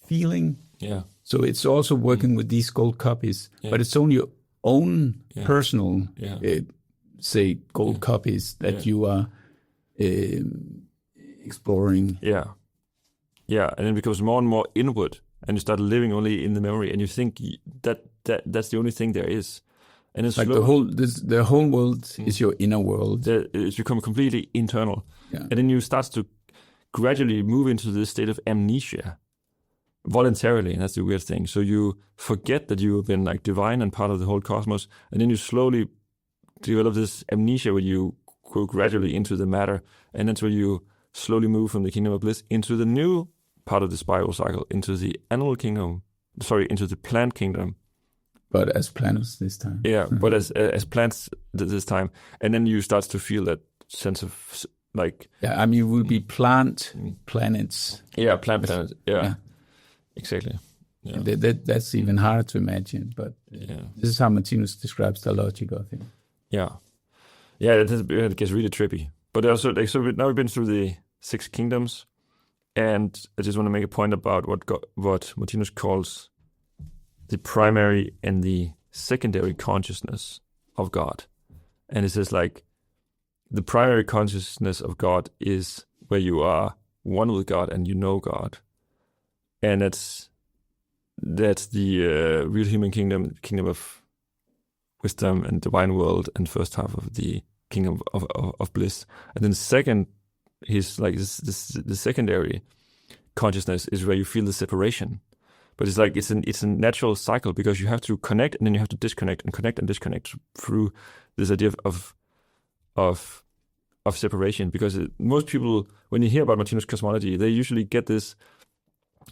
feeling. Yeah. So it's also working with these gold copies, but it's only your own personal, say, gold copies that you are exploring. Yeah. Yeah, and it becomes more and more inward, and you start living only in the memory, and you think that's the only thing there is. And it's like the whole world is your inner world. It's become completely internal. Yeah. And then you start to gradually move into this state of amnesia voluntarily, and that's the weird thing. So you forget that you've been like divine and part of the whole cosmos, and then you slowly develop this amnesia where you go gradually into the matter, and that's where you slowly move from the kingdom of bliss into the new part of the spiral cycle, into the animal kingdom, into the plant kingdom. But as plants this time. Yeah, but as plants this time. And then you start to feel that sense of like... Yeah, I mean, it will be planets. Yeah, plant planets. Yeah, exactly. Yeah. That's even harder to imagine, but this is how Martinus describes the logic of it. Yeah. Yeah, it gets really trippy. But also, like, so now we've been through the 6 kingdoms, and I just want to make a point about what Martinus calls the primary and the secondary consciousness of God. And it says, like, the primary consciousness of God is where you are one with God and you know God. And that's the real human kingdom of wisdom and divine world, and first half of the kingdom of bliss. And then second, he's like the secondary consciousness is where you feel the separation. But it's like it's a natural cycle, because you have to connect and then you have to disconnect and connect and disconnect through this idea of separation. Because most people, when you hear about Martinus cosmology, they usually get this.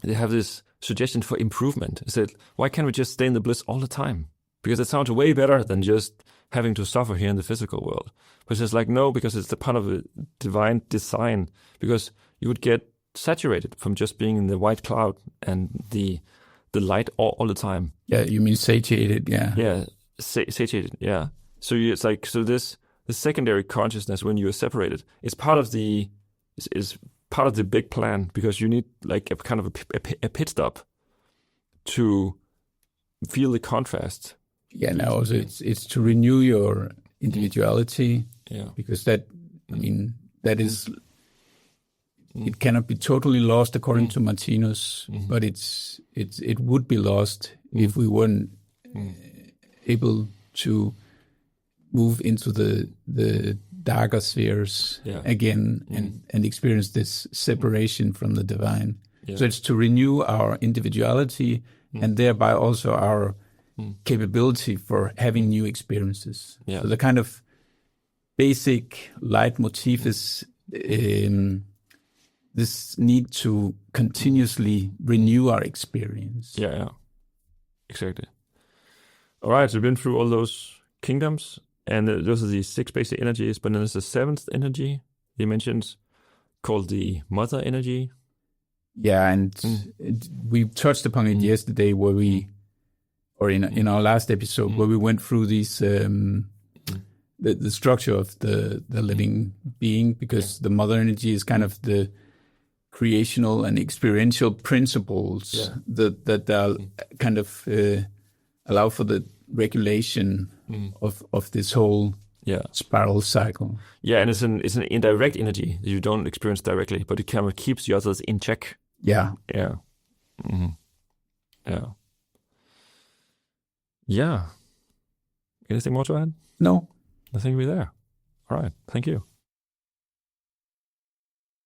They have this suggestion for improvement. They say, why can't we just stay in the bliss all the time? Because it sounds way better than just having to suffer here in the physical world. But it's just like, no, because it's the part of a divine design. Because you would get saturated from just being in the white cloud and the light all the time. Yeah, you mean satiated? Yeah. Yeah, satiated. Yeah. So it's like, so the secondary consciousness, when you are separated, is part of the big plan, because you need like a kind of a pit stop to feel the contrast. Yeah, no, also it's to renew your individuality. Yeah. Because that is, it cannot be totally lost according to Martinus, but it would be lost if we weren't able to move into the darker spheres again and experience this separation from the divine. Yeah. So it's to renew our individuality and thereby also our capability for having new experiences. Yeah. So the kind of basic leitmotif is this need to continuously renew our experience. Yeah, exactly. All right, so we've been through all those kingdoms, and those are the 6 basic energies, but then there's a 7th energy he mentions called the mother energy. Yeah, and we touched upon it yesterday, where we, or in our last episode, where we went through these the structure of the living being, because the mother energy is kind of the creational and experiential principles that are kind of allow for the regulation of this whole spiral cycle. Yeah, and it's an indirect energy that you don't experience directly, but it kind of keeps the others in check. Yeah. Yeah. Mm-hmm. Yeah. Yeah. Anything more to add? No. I think we're there. All right. Thank you.